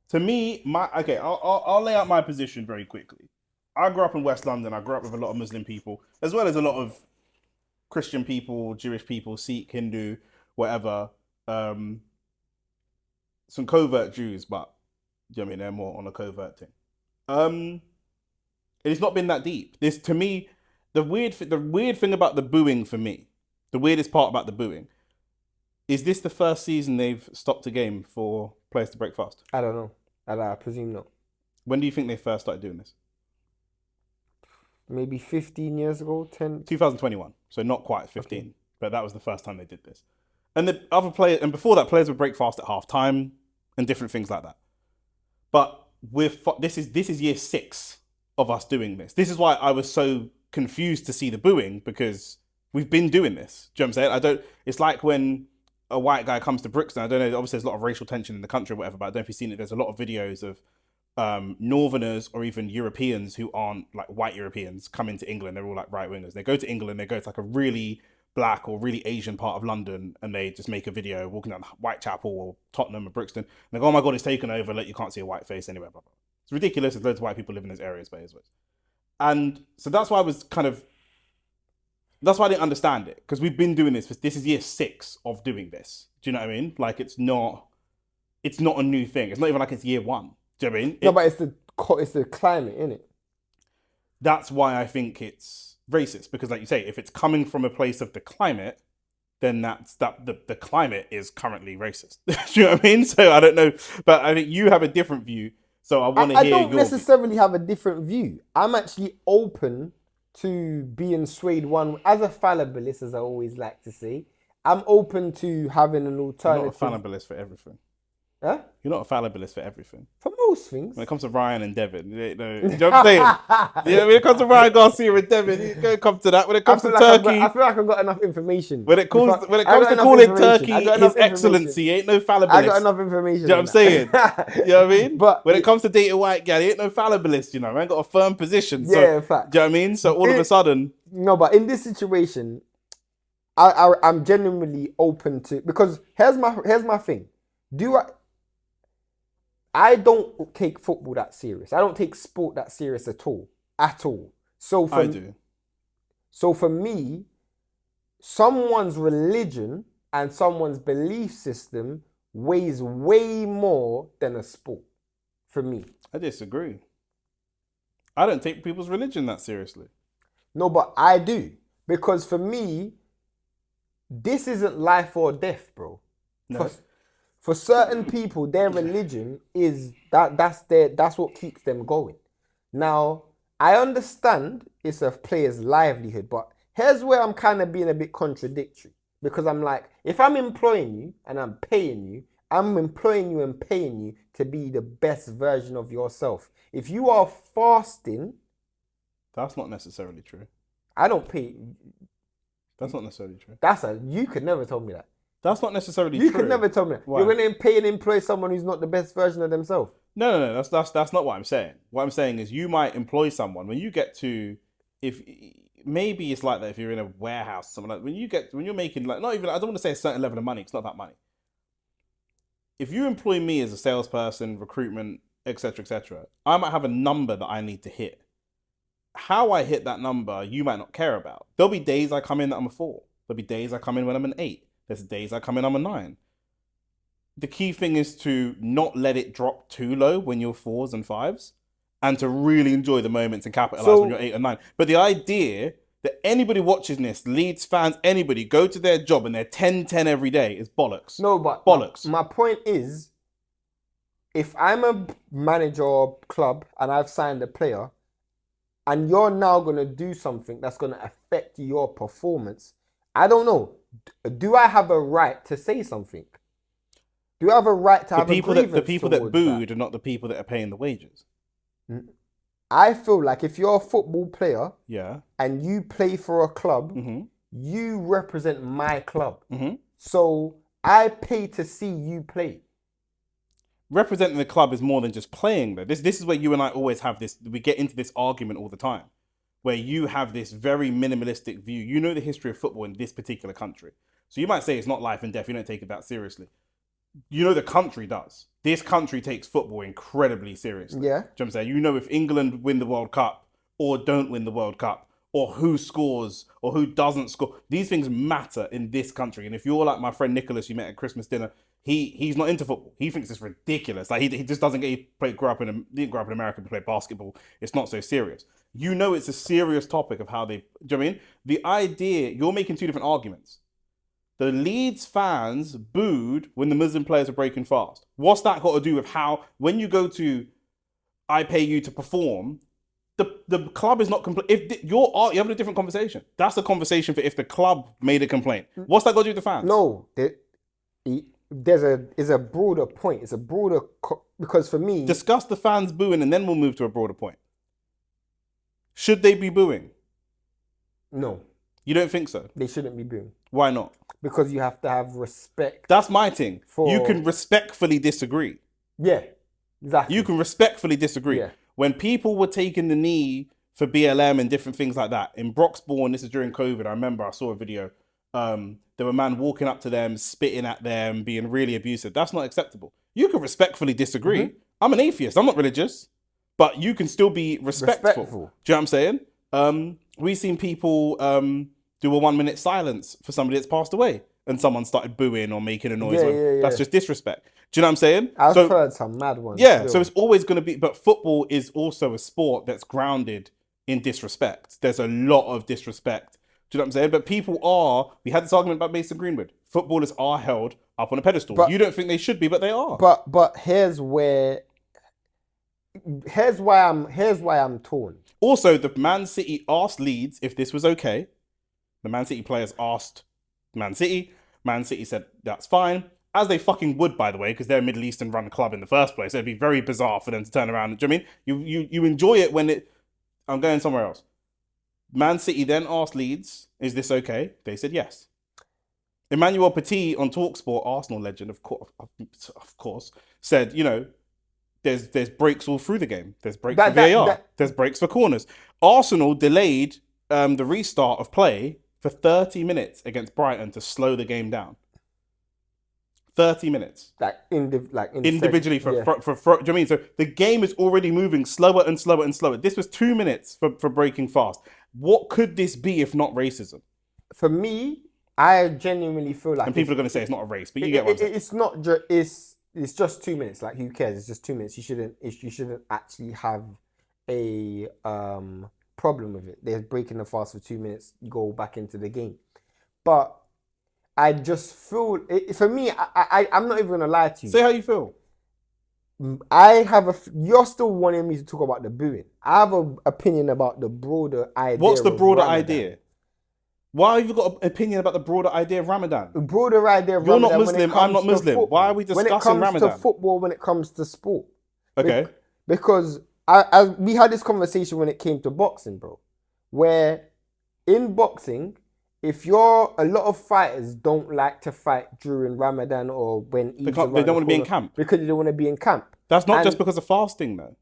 To me, I'll lay out my position very quickly. I grew up in West London. I grew up with a lot of Muslim people, as well as a lot of Christian people, Jewish people, Sikh, Hindu, whatever. Some covert Jews, but you know what I mean, they're more on a covert thing. It's not been that deep. This, to me, the weird thing about the booing for me, the weirdest part about the booing, is this the first season they've stopped a game for players to break fast? I don't know. I presume not. When do you think they first started doing this? Maybe 15 years ago, 10? 2021, so not quite 15, okay. But that was the first time they did this. And the other players, and before that, players would break fast at half time and different things like that. But this is year 6 of us doing this. This is why I was so confused to see the booing, because we've been doing this. Do you know what I'm saying? It's like when a white guy comes to Brixton, I don't know, obviously there's a lot of racial tension in the country or whatever, but I don't know if you've seen it, there's a lot of videos of Northerners or even Europeans who aren't like white Europeans come into England. They're all like right wingers. They go to England, they go to like a really black or really Asian part of London, and they just make a video walking down Whitechapel or Tottenham or Brixton. And they go, oh my God, it's taken over. Like, you can't see a white face anywhere. Blah, blah. It's ridiculous. There's loads of white people living in those areas, but it's and so that's why I was that's why I didn't understand it, because we've been doing this. This is year 6 of doing this. Do you know what I mean? Like, it's not a new thing. It's not even like it's year 1. Do you know what I mean? No, but it's the climate, innit? That's why I think it's racist, because like you say, if it's coming from a place of the climate, then the climate is currently racist. Do you know what I mean? So I don't know, but I think you have a different view. So I want to hear your I don't necessarily have a different view. I'm actually open to being swayed one as a fallibilist, as I always like to say. I'm open to having an alternative. You're not a fallibilist for everything. Huh? You're not a fallibilist for everything. For most things. When it comes to Ryan and Devin, you know what I'm saying? Yeah, when it comes to Ryan Garcia and Devin, you don't come to that. When it comes to Turkey, I feel like I've got enough information. When it comes to calling Turkey His Excellency, ain't no fallibilist. I got enough information. You know what I'm saying? You know what I mean? But when it comes to dating white gal, he ain't no fallibilist. You know, I ain't got a firm position. So, yeah, in fact. Do you know what I mean? So all of a sudden, no, but in this situation, I'm genuinely open to, because here's my thing. I don't take football that serious. I don't take sport that serious at all. At all. I do. So for me, someone's religion and someone's belief system weighs way more than a sport. For me. I disagree. I don't take people's religion that seriously. No, but I do. Because for me, this isn't life or death, bro. No. For certain people, their religion is that's what keeps them going. Now, I understand it's a player's livelihood, but here's where I'm kind of being a bit contradictory. Because I'm like, if I'm employing you and I'm paying you, I'm employing you and paying you to be the best version of yourself. If you are fasting... That's not necessarily true. I don't pay... That's not necessarily true. You could never tell me that. That's not necessarily true. You could never tell me that. Why? You're going to pay and employ someone who's not the best version of themselves. No. That's not what I'm saying. What I'm saying is you might employ someone when you get to, if maybe it's like that if you're in a warehouse, something like when you're making like not even, I don't want to say a certain level of money. It's not that money. If you employ me as a salesperson, recruitment, etc., I might have a number that I need to hit. How I hit that number, you might not care about. There'll be days I come in that I'm a 4. There'll be days I come in when I'm an 8. There's days I come in, I'm a 9. The key thing is to not let it drop too low when you're 4s and 5s, and to really enjoy the moments and capitalize when you're 8 and 9. But the idea that anybody watching this, Leeds fans, anybody, go to their job and they're 10-10 every day is bollocks. No, but bollocks. My point is, if I'm a manager or club and I've signed a player, and you're now going to do something that's going to affect your performance, I don't know. Do I have a right to say something? Do I have a right to have a grievance? The people that booed are not the people that are paying the wages. I feel like if you're a football player, yeah, and you play for a club, you represent my club. So I pay to see you play. Representing the club is more than just playing, though. This is where you and I always have this. We get into this argument all the time, where you have this very minimalistic view. You know the history of football in this particular country. So you might say it's not life and death. You don't take it that seriously. You know the country does. This country takes football incredibly seriously. Yeah. Do you know what I'm saying? You know if England win the World Cup or don't win the World Cup, or who scores or who doesn't score. These things matter in this country. And if you're like my friend Nicholas you met at Christmas dinner, he's not into football. He thinks it's ridiculous. Like he just doesn't get didn't grow up in America to play basketball. It's not so serious. You know it's a serious topic of how they, do you know what I mean? The idea, you're making two different arguments. The Leeds fans booed when the Muslim players are breaking fast. What's that got to do with how, when you go to, I pay you to perform, the club is not complete. If you're having a different conversation, that's a conversation for if the club made a complaint. What's that got to do with the fans? No, there's a broader point. It's a broader because for me, discuss the fans booing, and then we'll move to a broader point. Should they be booing? No. You don't think so? They shouldn't be booing. Why not? Because you have to have respect. That's my thing. You can respectfully disagree. Yeah, exactly. You can respectfully disagree. Yeah. When people were taking the knee for BLM and different things like that, in Broxbourne, this is during COVID, I remember I saw a video, there were men walking up to them, spitting at them, being really abusive. That's not acceptable. You can respectfully disagree. Mm-hmm. I'm an atheist. I'm not religious. But you can still be respectful. Do you know what I'm saying? We've seen people do a 1 minute silence for somebody that's passed away and someone started booing or making a noise. Yeah. That's just disrespect. Do you know what I'm saying? I've heard some mad ones. Yeah, still. So it's always going to be... But football is also a sport that's grounded in disrespect. There's a lot of disrespect. Do you know what I'm saying? But people are... We had this argument about Mason Greenwood. Footballers are held up on a pedestal. But, you don't think they should be, but they are. But here's why I'm torn. Also, the Man City asked Leeds if this was okay. The Man City players asked Man City. Man City said, that's fine. As they fucking would, by the way, because they're a Middle Eastern run club in the first place. It'd be very bizarre for them to turn around. Do you know what I mean? You enjoy it when it... I'm going somewhere else. Man City then asked Leeds, is this okay? They said yes. Emmanuel Petit on TalkSport, Arsenal legend, of course, said, you know, there's breaks all through the game. There's breaks for VAR. There's breaks for corners. Arsenal delayed the restart of play for 30 minutes against Brighton to slow the game down. 30 minutes. Individually for do you know what I mean? So the game is already moving slower and slower and slower. This was 2 minutes for breaking fast. What could this be if not racism? For me, I genuinely feel like... And people are going to say it's not a race, but you get what I'm saying. It's not just... It's just 2 minutes. Like, who cares? It's just 2 minutes. You shouldn't actually have a problem with it. They're breaking the fast for 2 minutes. You go back into the game. But I just feel... For me, I'm not even going to lie to you. Say how you feel. You're still wanting me to talk about the booing. I have an opinion about the broader idea. What's the broader idea? Why have you got an opinion about the broader idea of Ramadan? The broader idea of You're Ramadan. You're not Muslim, I'm not Muslim. Why are we discussing Ramadan? When it comes to football, when it comes to sport. Okay. Because we had this conversation when it came to boxing, bro. Where in boxing, a lot of fighters don't like to fight during Ramadan or when they don't want to be in camp. Because they don't want to be in camp. That's not just because of fasting, though.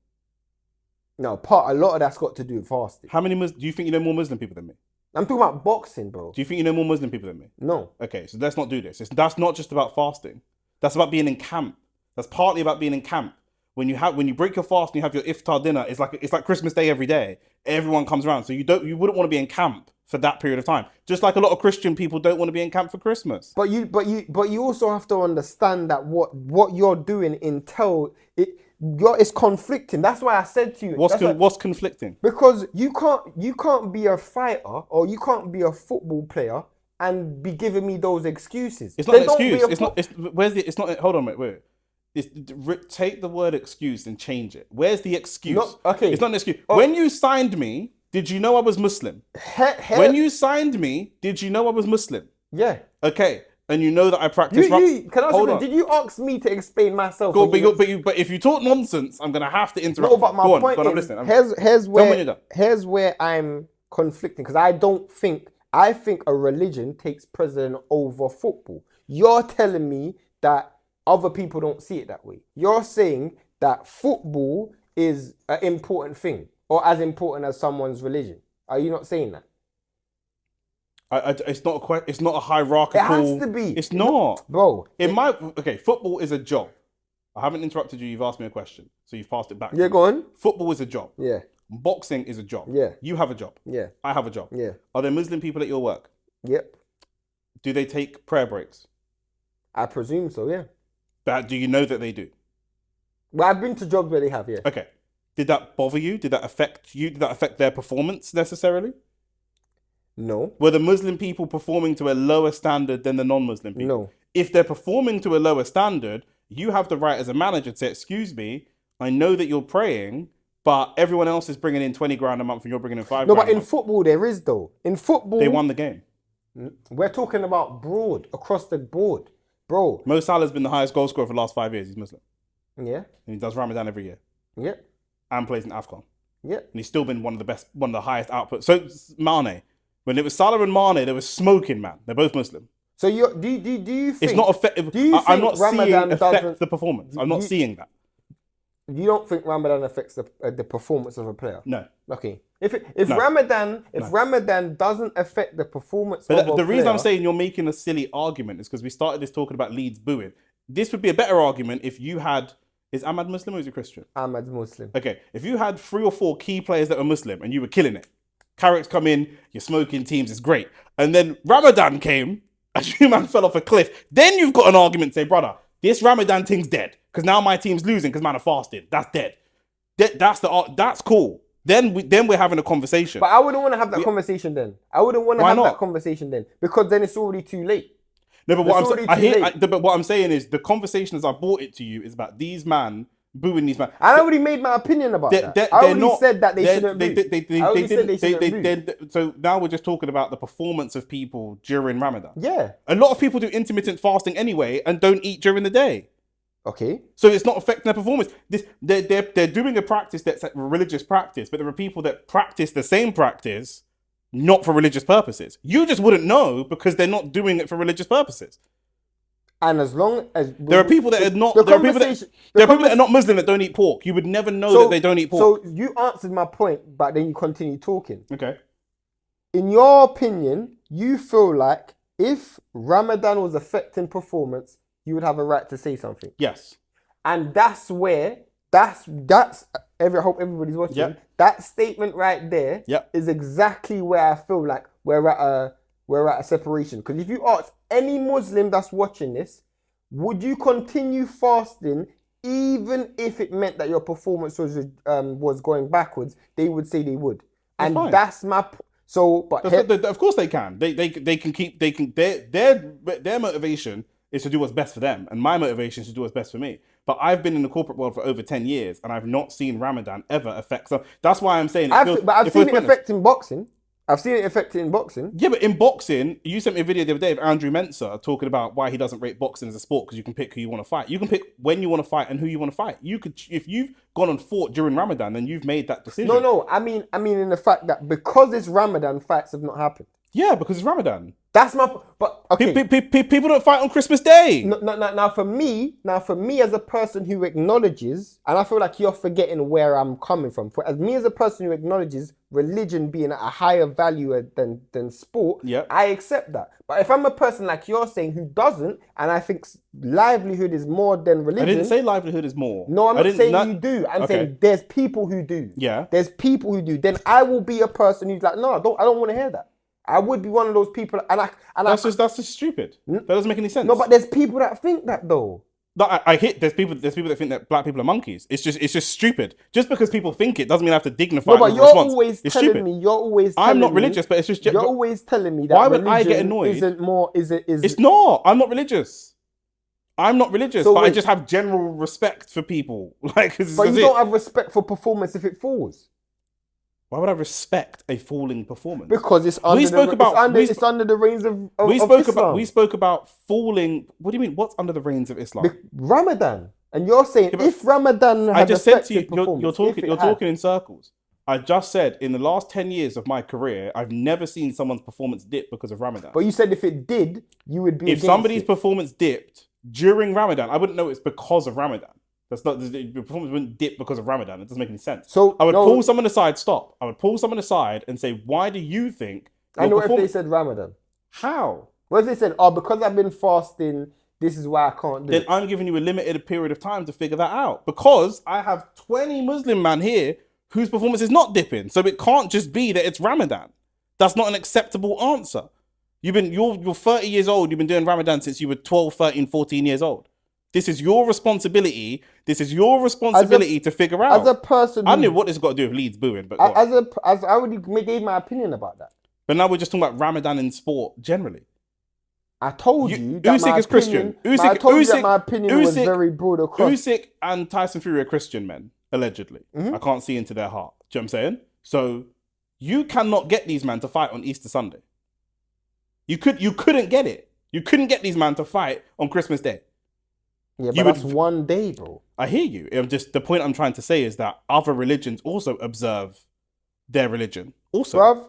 No, a lot of that's got to do with fasting. How many do you think you know more Muslim people than me? I'm talking about boxing, bro. Do you think you know more Muslim people than me? No. Okay, so let's not do this. That's not just about fasting. That's about being in camp. That's partly about being in camp. When you break your fast and you have your iftar dinner, it's like Christmas Day every day. Everyone comes around, so you wouldn't want to be in camp for that period of time. Just like a lot of Christian people don't want to be in camp for Christmas. But you also have to understand that what you're doing it's conflicting. That's why I said to you. What's conflicting? Because you can't be a fighter or you can't be a football player and be giving me those excuses. It's not an excuse. Hold on, wait. Take the word excuse and change it. Where's the excuse? Okay. It's not an excuse. When you signed me, did you know I was Muslim? When you signed me, did you know I was Muslim? Yeah. Okay. And you know that I practice... Did you ask me to explain myself? But if you talk nonsense, I'm going to have to interrupt. No, but my point is, here's where I'm conflicting. Because I think a religion takes precedence over football. You're telling me that other people don't see it that way. You're saying that football is an important thing or as important as someone's religion. Are you not saying that? It's not a hierarchical... It has to be. It's not. Bro. Football is a job. I haven't interrupted you. You've asked me a question. So you've passed it back. Yeah, go on. Football is a job. Yeah. Boxing is a job. Yeah. You have a job. Yeah. I have a job. Yeah. Are there Muslim people at your work? Yep. Do they take prayer breaks? I presume so, yeah. But do you know that they do? Well, I've been to jobs where they have, yeah. Okay. Did that bother you? Did that affect you? Did that affect their performance necessarily? No. Were the Muslim people performing to a lower standard than the non-Muslim people? No. If they're performing to a lower standard, you have the right as a manager to say, excuse me, I know that you're praying, but everyone else is bringing in 20 grand a month and you're bringing in 5 grand No, but in football there is though. In football... They won the game. We're talking about broad, across the board. Bro. Mo Salah's been the highest goal scorer for the last 5 years. He's Muslim. Yeah. And he does Ramadan every year. Yeah. And plays in AFCON. Yeah. And he's still been one of the highest outputs. So, Arne, When it was Salah and Mane, they were smoking, man. They're both Muslim. So do you think it's not effective? I'm not Ramadan seeing affect the performance. I'm not seeing that. You don't think Ramadan affects the performance of a player? No. Okay. If Ramadan doesn't affect the performance of a player... The reason I'm saying you're making a silly argument is because we started this talking about Leeds booing. This would be a better argument if you had... Is Ahmad Muslim or is he Christian? Ahmad's Muslim. Okay. If you had 3 or 4 key players that were Muslim and you were killing it, Carrick's come in, you're smoking teams, it's great. And then Ramadan came, and you man fell off a cliff. Then you've got an argument to say, brother, this Ramadan thing's dead. Because now my team's losing because man are fasting. That's dead. That's cool. Then we're having a conversation. But I wouldn't want to have that conversation then. I wouldn't want to have that conversation then. Because then it's already too late. No, but what I'm saying is the conversation as I brought it to you is about these man booing these man. I already made my opinion about that. I already said that they shouldn't boo. So now we're just talking about the performance of people during Ramadan. Yeah. A lot of people do intermittent fasting anyway and don't eat during the day. Okay. So it's not affecting their performance. They're doing a practice that's a religious practice, but there are people that practice the same practice not for religious purposes. You just wouldn't know because they're not doing it for religious purposes. And as long as there are people that are not, there are people that are not Muslim that don't eat pork. You would never know that they don't eat pork. So you answered my point, but then you continue talking. Okay. In your opinion, you feel like if Ramadan was affecting performance, you would have a right to say something. Yes. And that's where I hope everybody's watching. Yep. That statement right there is exactly where I feel like we're at a separation. Because if you ask any Muslim that's watching this, would you continue fasting even if it meant that your performance was going backwards? They would say they would. And that's my of course they can. They can keep their motivation is to do what's best for them, and my motivation is to do what's best for me. But I've been in the corporate world for over 10 years, and I've not seen Ramadan ever affect. So that's why I'm saying. I've seen it affecting boxing. I've seen it affecting in boxing. Yeah, but in boxing, you sent me a video the other day of Andrew Mensah talking about why he doesn't rate boxing as a sport because you can pick who you want to fight. You can pick when you want to fight and who you want to fight. You could, if you've gone and fought during Ramadan, then you've made that decision. No. I mean in the fact that because it's Ramadan, fights have not happened. Yeah, because it's Ramadan. That's my. But okay, people don't fight on Christmas Day. No, now for me as a person who acknowledges, and I feel like you're forgetting where I'm coming from. As a person who acknowledges religion being at a higher value than sport, I accept that. But if I'm a person like you're saying who doesn't, and I think livelihood is more than religion. I didn't say livelihood is more. No, I'm not saying you do. I'm saying there's people who do. Yeah. There's people who do. Then I will be a person who's like, no, I don't want to hear that. I would be one of those people, that's just stupid. That doesn't make any sense. No, but there's people that think that though. No, there's people that think that black people are monkeys. It's just stupid. Just because people think it doesn't mean I have to dignify. No, but you're always telling me. I'm not religious, but it's just. You're always telling me that. Why would I get annoyed? Isn't more? It's not. I'm not religious. So but I just have general respect for people. But you don't have respect for performance if it falls. Why would I respect a falling performance? Because it's under the reins of Islam. We spoke about falling. What do you mean? What's under the reins of Islam? Ramadan. And you're saying if Ramadan had affected performance, you're talking in circles. I just said in the last 10 years of my career, I've never seen someone's performance dip because of Ramadan. But you said if it did, you would be If somebody's performance dipped during Ramadan, I wouldn't know it's because of Ramadan. That's not, the performance wouldn't dip because of Ramadan. It doesn't make any sense. So I would pull someone aside. Stop. I would pull someone aside and say, "Why do you think?" I know if they said Ramadan. How? What if they said, because I've been fasting, this is why I can't do it. Then I'm giving you a limited period of time to figure that out because I have 20 Muslim men here whose performance is not dipping. So it can't just be that it's Ramadan. That's not an acceptable answer. You're 30 years old. You've been doing Ramadan since you were 12, 13, 14 years old. This is your responsibility. To figure out. As a person, I don't know what this has got to do with Leeds booing, but I already gave my opinion about that. But now we're just talking about Ramadan in sport generally. I told you that Usyk is Christian. I told you that my opinion was very broad across. Usyk and Tyson Fury are Christian men, allegedly. Mm-hmm. I can't see into their heart. Do you know what I'm saying? So you cannot get these men to fight on Easter Sunday. You couldn't get it. You couldn't get these men to fight on Christmas Day. Yeah, but that's one day, bro. I hear you. The point I'm trying to say is that other religions also observe their religion. Also, bruv,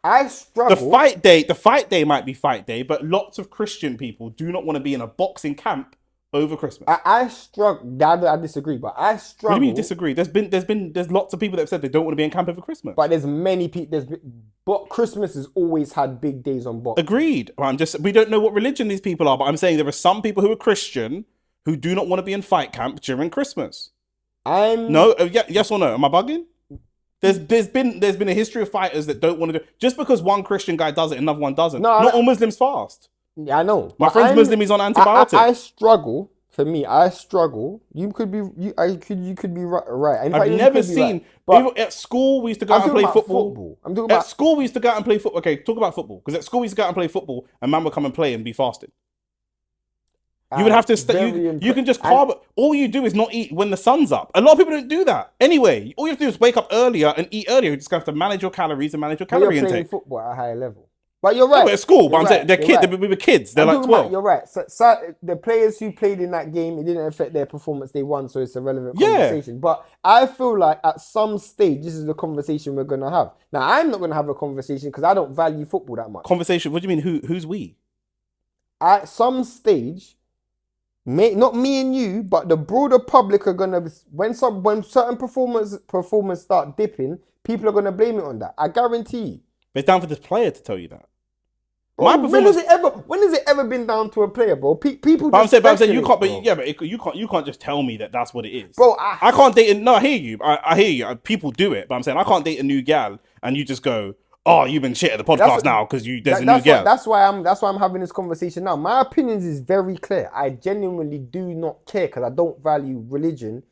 I struggle. The fight day might be fight day, but lots of Christian people do not want to be in a boxing camp over Christmas. I struggle. I disagree, but I struggle. What do you mean you disagree? There's lots of people that have said they don't want to be in camp over Christmas. But there's many people. But Christmas has always had big days on boxing. Agreed. We don't know what religion these people are, but I'm saying there are some people who are Christian who do not want to be in fight camp during Christmas. Yes or no? Am I bugging? There's been a history of fighters that don't want to do. Just because one Christian guy does it, another one doesn't. Not all Muslims fast. Yeah, I know. My friend's Muslim. He's on antibiotics. I struggle. For me, I struggle. You could be. You could be right. In fact, I've never seen. Right. At school, we used to go out and play football. I'm talking at about school. We used to go out and play football. Okay, talk about football. Because at school we used to go out and play football, and man would come and play and be fasted. You would have to. You can just carb. All you do is not eat when the sun's up. A lot of people don't do that. Anyway, all you have to do is wake up earlier and eat earlier. You just have to manage your calories and manage your calorie intake. You're playing football at a higher level. But you're right. At school, but I'm saying they're kids. We were kids. They're like 12. You're right. So the players who played in that game, it didn't affect their performance. They won, so it's a relevant conversation. But I feel like at some stage, this is the conversation we're gonna have. Now, I'm not gonna have a conversation because I don't value football that much. Conversation? What do you mean? Who's we? At some stage, not me and you, but the broader public are gonna. When certain performers start dipping, people are gonna blame it on that. I guarantee you. But it's down for this player to tell you that. Bro, when has it ever been down to a player, bro? People. But I'm saying you can't. But you can't just tell me that that's what it is, bro. I can't date. No, I hear you. I hear you. People do it, but I'm saying I can't date a new gal and you just go, "Oh, you've been shit at the podcast now because there's a new gal." That's why I'm having this conversation now. My opinions is very clear. I genuinely do not care because I don't value religion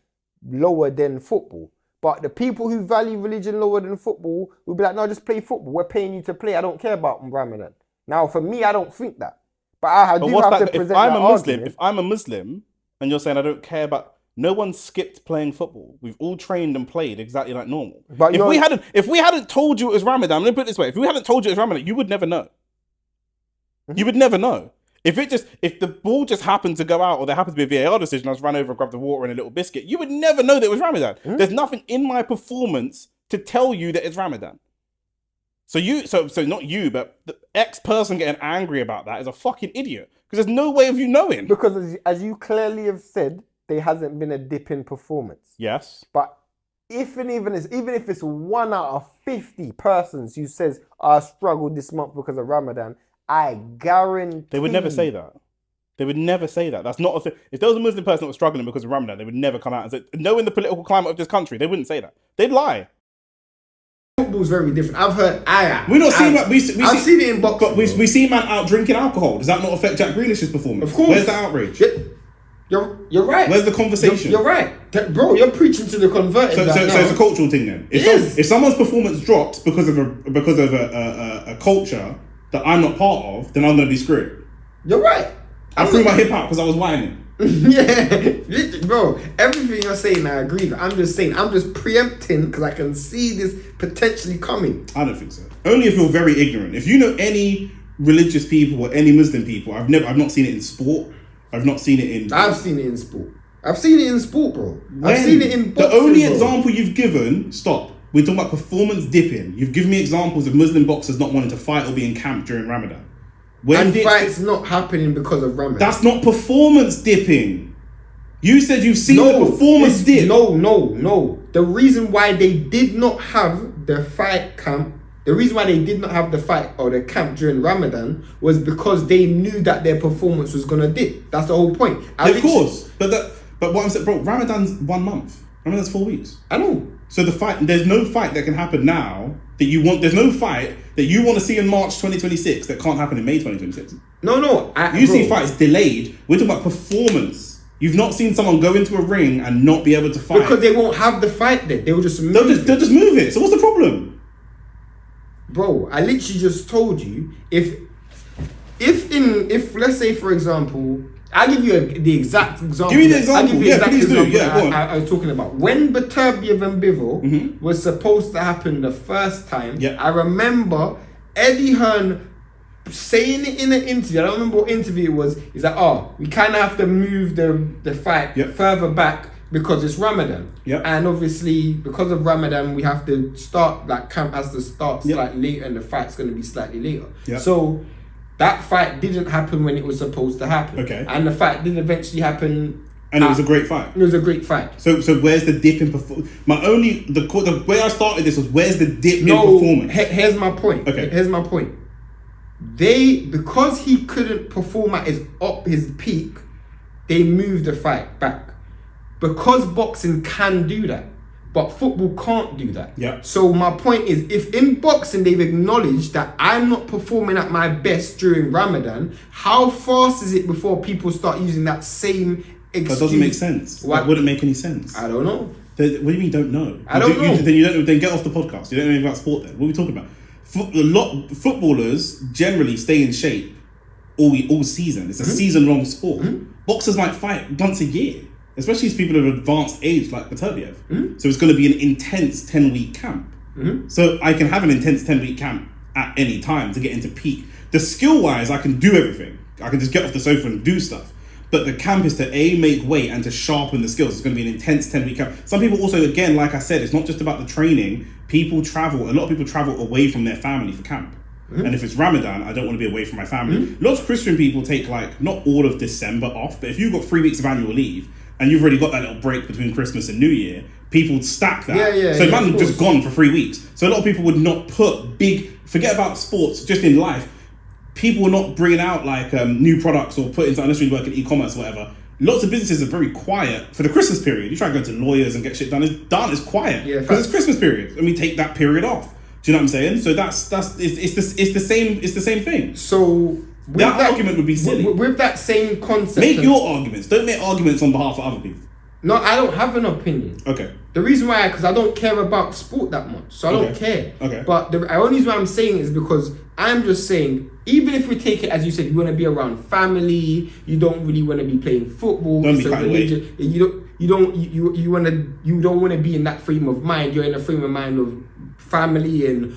lower than football. But the people who value religion lower than football will be like, no, just play football. We're paying you to play. I don't care about Ramadan. Now, for me, I don't think that. But I do have to present that argument. If I'm a Muslim and you're saying I don't care about... No one skipped playing football. We've all trained and played exactly like normal. But if we hadn't told you it was Ramadan, let me put it this way. If we hadn't told you it was Ramadan, you would never know. Mm-hmm. You would never know. If the ball just happened to go out or there happened to be a VAR decision, I was run over and grabbed the water and a little biscuit, you would never know that it was Ramadan. Mm-hmm. There's nothing in my performance to tell you that it's Ramadan. So not you, but the ex-person getting angry about that is a fucking idiot. Because there's no way of you knowing. Because as you clearly have said, there hasn't been a dip in performance. Yes. But even if it's 1 out of 50 persons who says, I struggled this month because of Ramadan, I guarantee... They would never say that. They would never say that. That's not a thing. If there was a Muslim person that was struggling because of Ramadan, they would never come out and say, knowing the political climate of this country, they wouldn't say that. They'd lie. Football's very different. I've heard. I've seen it in boxing. But we see man out drinking alcohol. Does that not affect Jack Grealish's performance? Of course. Where's the outrage? You're right. Where's the conversation? You're right, bro. You're preaching to the converted. So it's a cultural thing then. If someone's performance drops because of a culture that I'm not part of, then I'm gonna be screwed. You're right. I threw my hip out because I was whining. Yeah, bro. Everything you're saying, I agree with. I'm just preempting because I can see this potentially coming. I don't think so. Only if you're very ignorant. If you know any religious people or any Muslim people, I've not seen it in sport. I've seen it in, bro. I've seen it in sport, bro. I've seen it in boxing, the only example you've given, we're talking about performance dipping. You've given me examples of Muslim boxers not wanting to fight or be in camp during Ramadan. Fights not happening because of Ramadan. That's not performance dipping. You said you've seen the performance dip. No. The reason why they did not have the fight camp, the reason why they did not have the fight or the camp during Ramadan was because they knew that their performance was gonna dip. That's the whole point. Of course, but what I'm saying, bro, Ramadan's 1 month. Ramadan's 4 weeks. I know. So there's no fight that can happen now that you want. There's no fight that you want to see in March 2026 that can't happen in May 2026. No. You see fights delayed. We're talking about performance. You've not seen someone go into a ring and not be able to fight because they won't have the fight then. They'll just move. They'll just move it. So what's the problem, bro? I literally just told you if let's say for example. I'll give you the exact example. Give me the example. I was talking about. When Beterbiev and Bivol was supposed to happen the first time, I remember Eddie Hearn saying it in an interview. I don't remember what interview it was. He's like, we kind of have to move the fight further back because it's Ramadan. Yep. And obviously, because of Ramadan, we have to start, like, camp has to start slightly later, and the fight's going to be slightly later. Yep. So that fight didn't happen when it was supposed to happen. Okay. And the fight did eventually happen. And it was a great fight. It was a great fight. So where's the dip in performance? The way I started this was, where's the dip in performance? Here's my point. Okay. Here's my point. Because he couldn't perform at his peak, they moved the fight back. Because boxing can do that, but football can't do that. Yeah. So my point is, if in boxing they've acknowledged that I'm not performing at my best during Ramadan, how fast is it before people start using that same excuse? That doesn't make sense. What? That wouldn't make any sense. I don't know. What do you mean you don't know? I don't know. Then get off the podcast. You don't know anything about sport then. What are we talking about? Footballers generally stay in shape all season. It's a season-long sport. Boxers might fight once a year, especially as people of advanced age like Bataviav. So it's going to be an intense 10-week camp. So I can have an intense 10-week camp at any time to get into peak. The skill-wise, I can do everything. I can just get off the sofa and do stuff. But the camp is to make weight and to sharpen the skills. It's going to be an intense 10-week camp. Some people also, again, like I said, it's not just about the training. A lot of people travel away from their family for camp. And if it's Ramadan, I don't want to be away from my family. Lots of Christian people take, like, not all of December off, but if you've got 3 weeks of annual leave and you've already got that little break between Christmas and New Year, people stack that. So man just gone for 3 weeks. So a lot of people would not forget about sports, just in life. People were not bringing out like new products or unless you work in e-commerce or whatever. Lots of businesses are very quiet for the Christmas period. You try to go to lawyers and get shit done. It's quiet because it's Christmas period, and we take that period off. Do you know what I'm saying? So it's the same thing. So that argument would be silly. With that same concept, make your arguments. Don't make arguments on behalf of other people. No, I don't have an opinion. Okay. The reason why, because I don't care about sport that much, so I don't care. Okay. But the only reason why I'm saying is because I'm just saying, even if we take it as you said, you want to be around family, you don't really want to be playing football. Don't be cutting weight. You don't want to be in that frame of mind. You're in a frame of mind of family and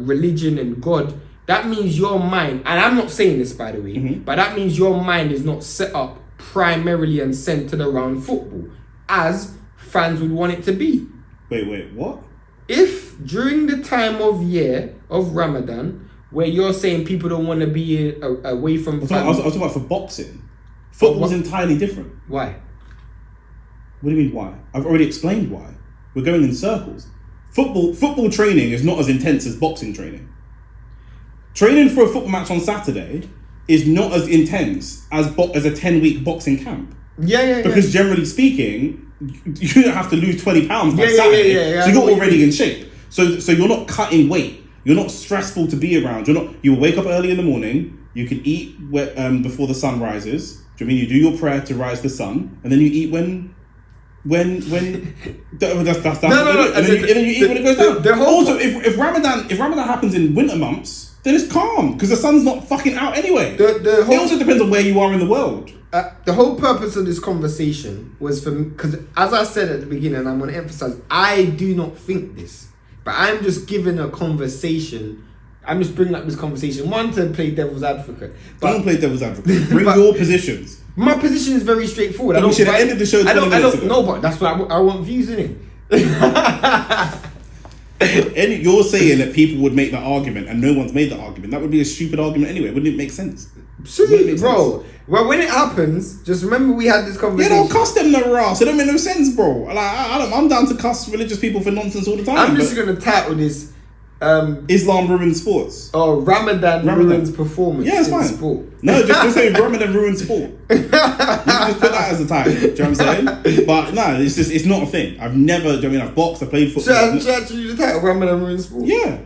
religion and God. That means your mind, and I'm not saying this by the way, but that means your mind is not set up primarily and centered around football as fans would want it to be. Wait, what? If during the time of year of Ramadan, where you're saying people don't want to be away from family, I was talking about for boxing. Football's entirely different. Why? What do you mean why? I've already explained why. We're going in circles. Football training is not as intense as boxing training. Training for a football match on Saturday is not as intense as a 10-week boxing camp. Because generally speaking, you don't have to lose 20 pounds by Saturday. So you're already in shape. So you're not cutting weight. You're not stressful to be around. You wake up early in the morning. You can eat before the sun rises. Do you mean you do your prayer to rise the sun, and then you eat when that's and then you eat when it goes down. Also, if Ramadan happens in winter months, then it's calm because the sun's not fucking out anyway. It also depends on where you are in the world. The whole purpose of this conversation was because, as I said at the beginning, and I'm going to emphasize, I do not think this, but I'm just giving a conversation. I'm just bringing up this conversation, one, to play devil's advocate. Don't play devil's advocate. Bring your positions. My position is very straightforward. We should have ended the show 20 minutes ago. No, but that's what I want views in it. You're saying that people would make that argument and no one's made that argument. That would be a stupid argument anyway. Wouldn't it make sense? See, bro. Well, when it happens, just remember we had this conversation. Yeah, don't cuss them no ass. It don't make no sense, bro. Like, I'm down to cuss religious people for nonsense all the time. I'm just going to title this... Islam ruins sports. Oh, Ramadan ruins performance. Yeah, it's fine. Sport. No, just say Ramadan ruins sport. You can just put that as a title. Do you know what I'm saying? But no, it's not a thing. I've never. I've boxed. I played football. Should I choose the title Ramadan ruins sport? Yeah.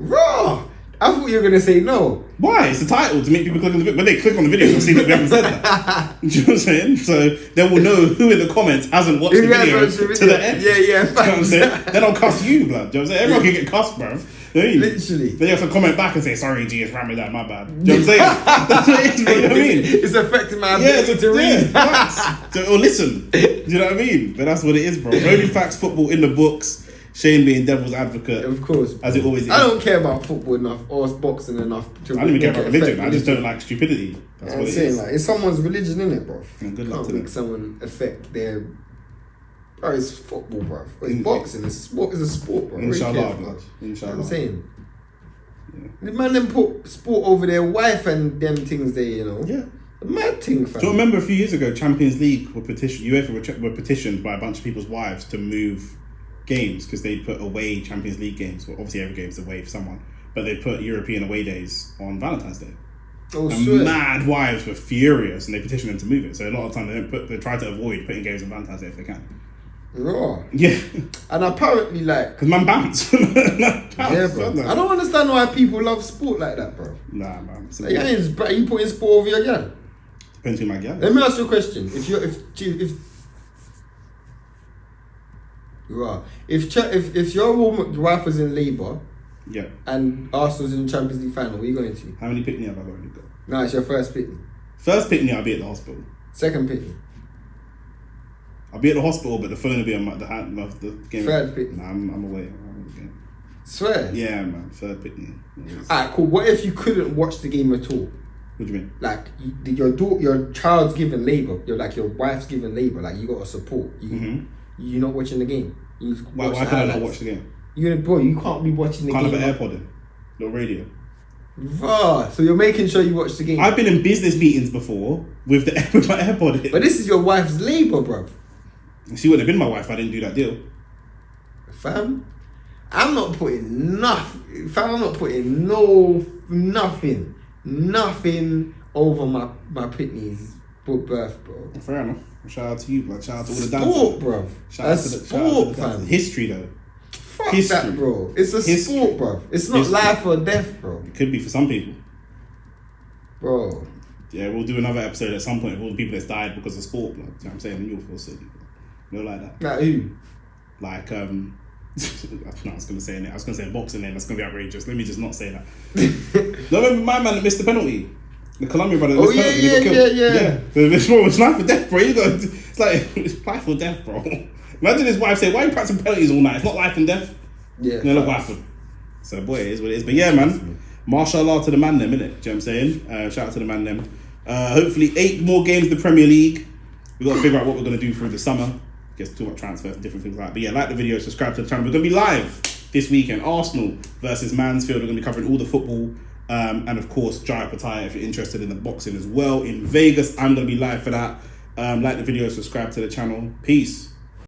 Raw. I thought you were gonna say no. Why? It's a title to make people click on the video. When they click on the video, they'll see that we haven't said that. Do you know what I'm saying? So they will know who in the comments hasn't watched the video to the end. Yeah. Do you know what I'm saying? Then I'll cuss you, blood. Do you know what I'm saying? Everyone can get cussed, bro. Literally. Then you have to comment back and say, sorry, G, it's Ramadan, my bad. Do you know what I'm saying? That's what it is, bro. You know what I mean? It's affecting my ability to read. Or listen. Do you know what I mean? But that's what it is, bro. OnlyFacts football in the books. Shane being devil's advocate. Of course. As it always is. I don't care about football enough or boxing enough. I don't even care about religion. I just don't like stupidity. That's what it is. Like, it's someone's religion, innit, bro? And good luck Can't to make them. someone affect their Bro, it's football, bro. It's boxing. Sport is a sport, bro. Inshallah, bro. Inshallah. You know what I'm saying? Yeah. The man then put sport over their wife and them things there, you know? Yeah. A mad thing, fam. Do you remember a few years ago, Champions League UEFA were petitioned by a bunch of people's wives to move games because they put away Champions League games. Well, obviously every game's away for someone, but they put European away days on Valentine's Day. Oh, and sweet. mad wives were furious and they petitioned them to move it. So a lot of the time they try to avoid putting games on Valentine's Day if they can. Raw. Yeah. And apparently, like... Because man bounce. Yeah, bro. I don't understand why people love sport like that, bro. Nah, man. Like, you putting sport over your girl? Depends who my girl is. Let me ask you a question. If your wife was in labour, yeah, and Arsenal's in the Champions League final, where are you going to? How many picnic have I already got? No, it's your first picnic. First picnic, I'll be at the hospital. Second picnic. I'll be at the hospital, but the phone will be on the game. Third picnic. Nah, I'm away. Swear? Yeah, man. Third picnic. Alright, cool. What if you couldn't watch the game at all? What do you mean? Like, your child's given labour. Your wife's given labour. Like, you got to support. You're not watching the game. Why can't I not watch the game? You can't be watching the game. Can't have an AirPod in. No radio. Bruh, so you're making sure you watch the game. I've been in business meetings before with my AirPod in. But this is your wife's labour, bruv. She wouldn't have been my wife if I didn't do that deal. Fam, I'm not putting nothing. Fam, I'm not putting nothing over my pitney's birth, bro. Fair enough. Shout out to you, bro. Shout out to all the dancers. Sport, bro. Sport, fam. History, though. Fuck that, bro. It's a sport, bro. It's not life or death, bro. It could be for some people. Bro. Yeah, we'll do another episode at some point of all the people that's died because of sport, bro. You know what I'm saying? And you'll feel sick. No, like that. Like who? Like, I was going to say boxing name. That's going to be outrageous. Let me just not say that. No, remember my man that missed the penalty? The Colombian brother. Oh, yeah. It's life or death, bro. It's like, it's life or death, bro. Imagine his wife say, why are you practicing penalties all night? It's not life and death. Yeah. No, look what happened. So, boy, it is what it is. But yeah, man. Mashallah to the man them, innit? Do you know what I'm saying? Shout out to the man them. Hopefully 8 more games of the Premier League. We've got to figure out what we're going to do through the summer. Guess too much transfers and different things like that. But yeah, like the video, subscribe to the channel. We're going to be live this weekend. Arsenal versus Mansfield. We're going to be covering all the football. And of course, Jaya Pattaya, if you're interested in the boxing as well. In Vegas, I'm going to be live for that. Like the video, subscribe to the channel. Peace.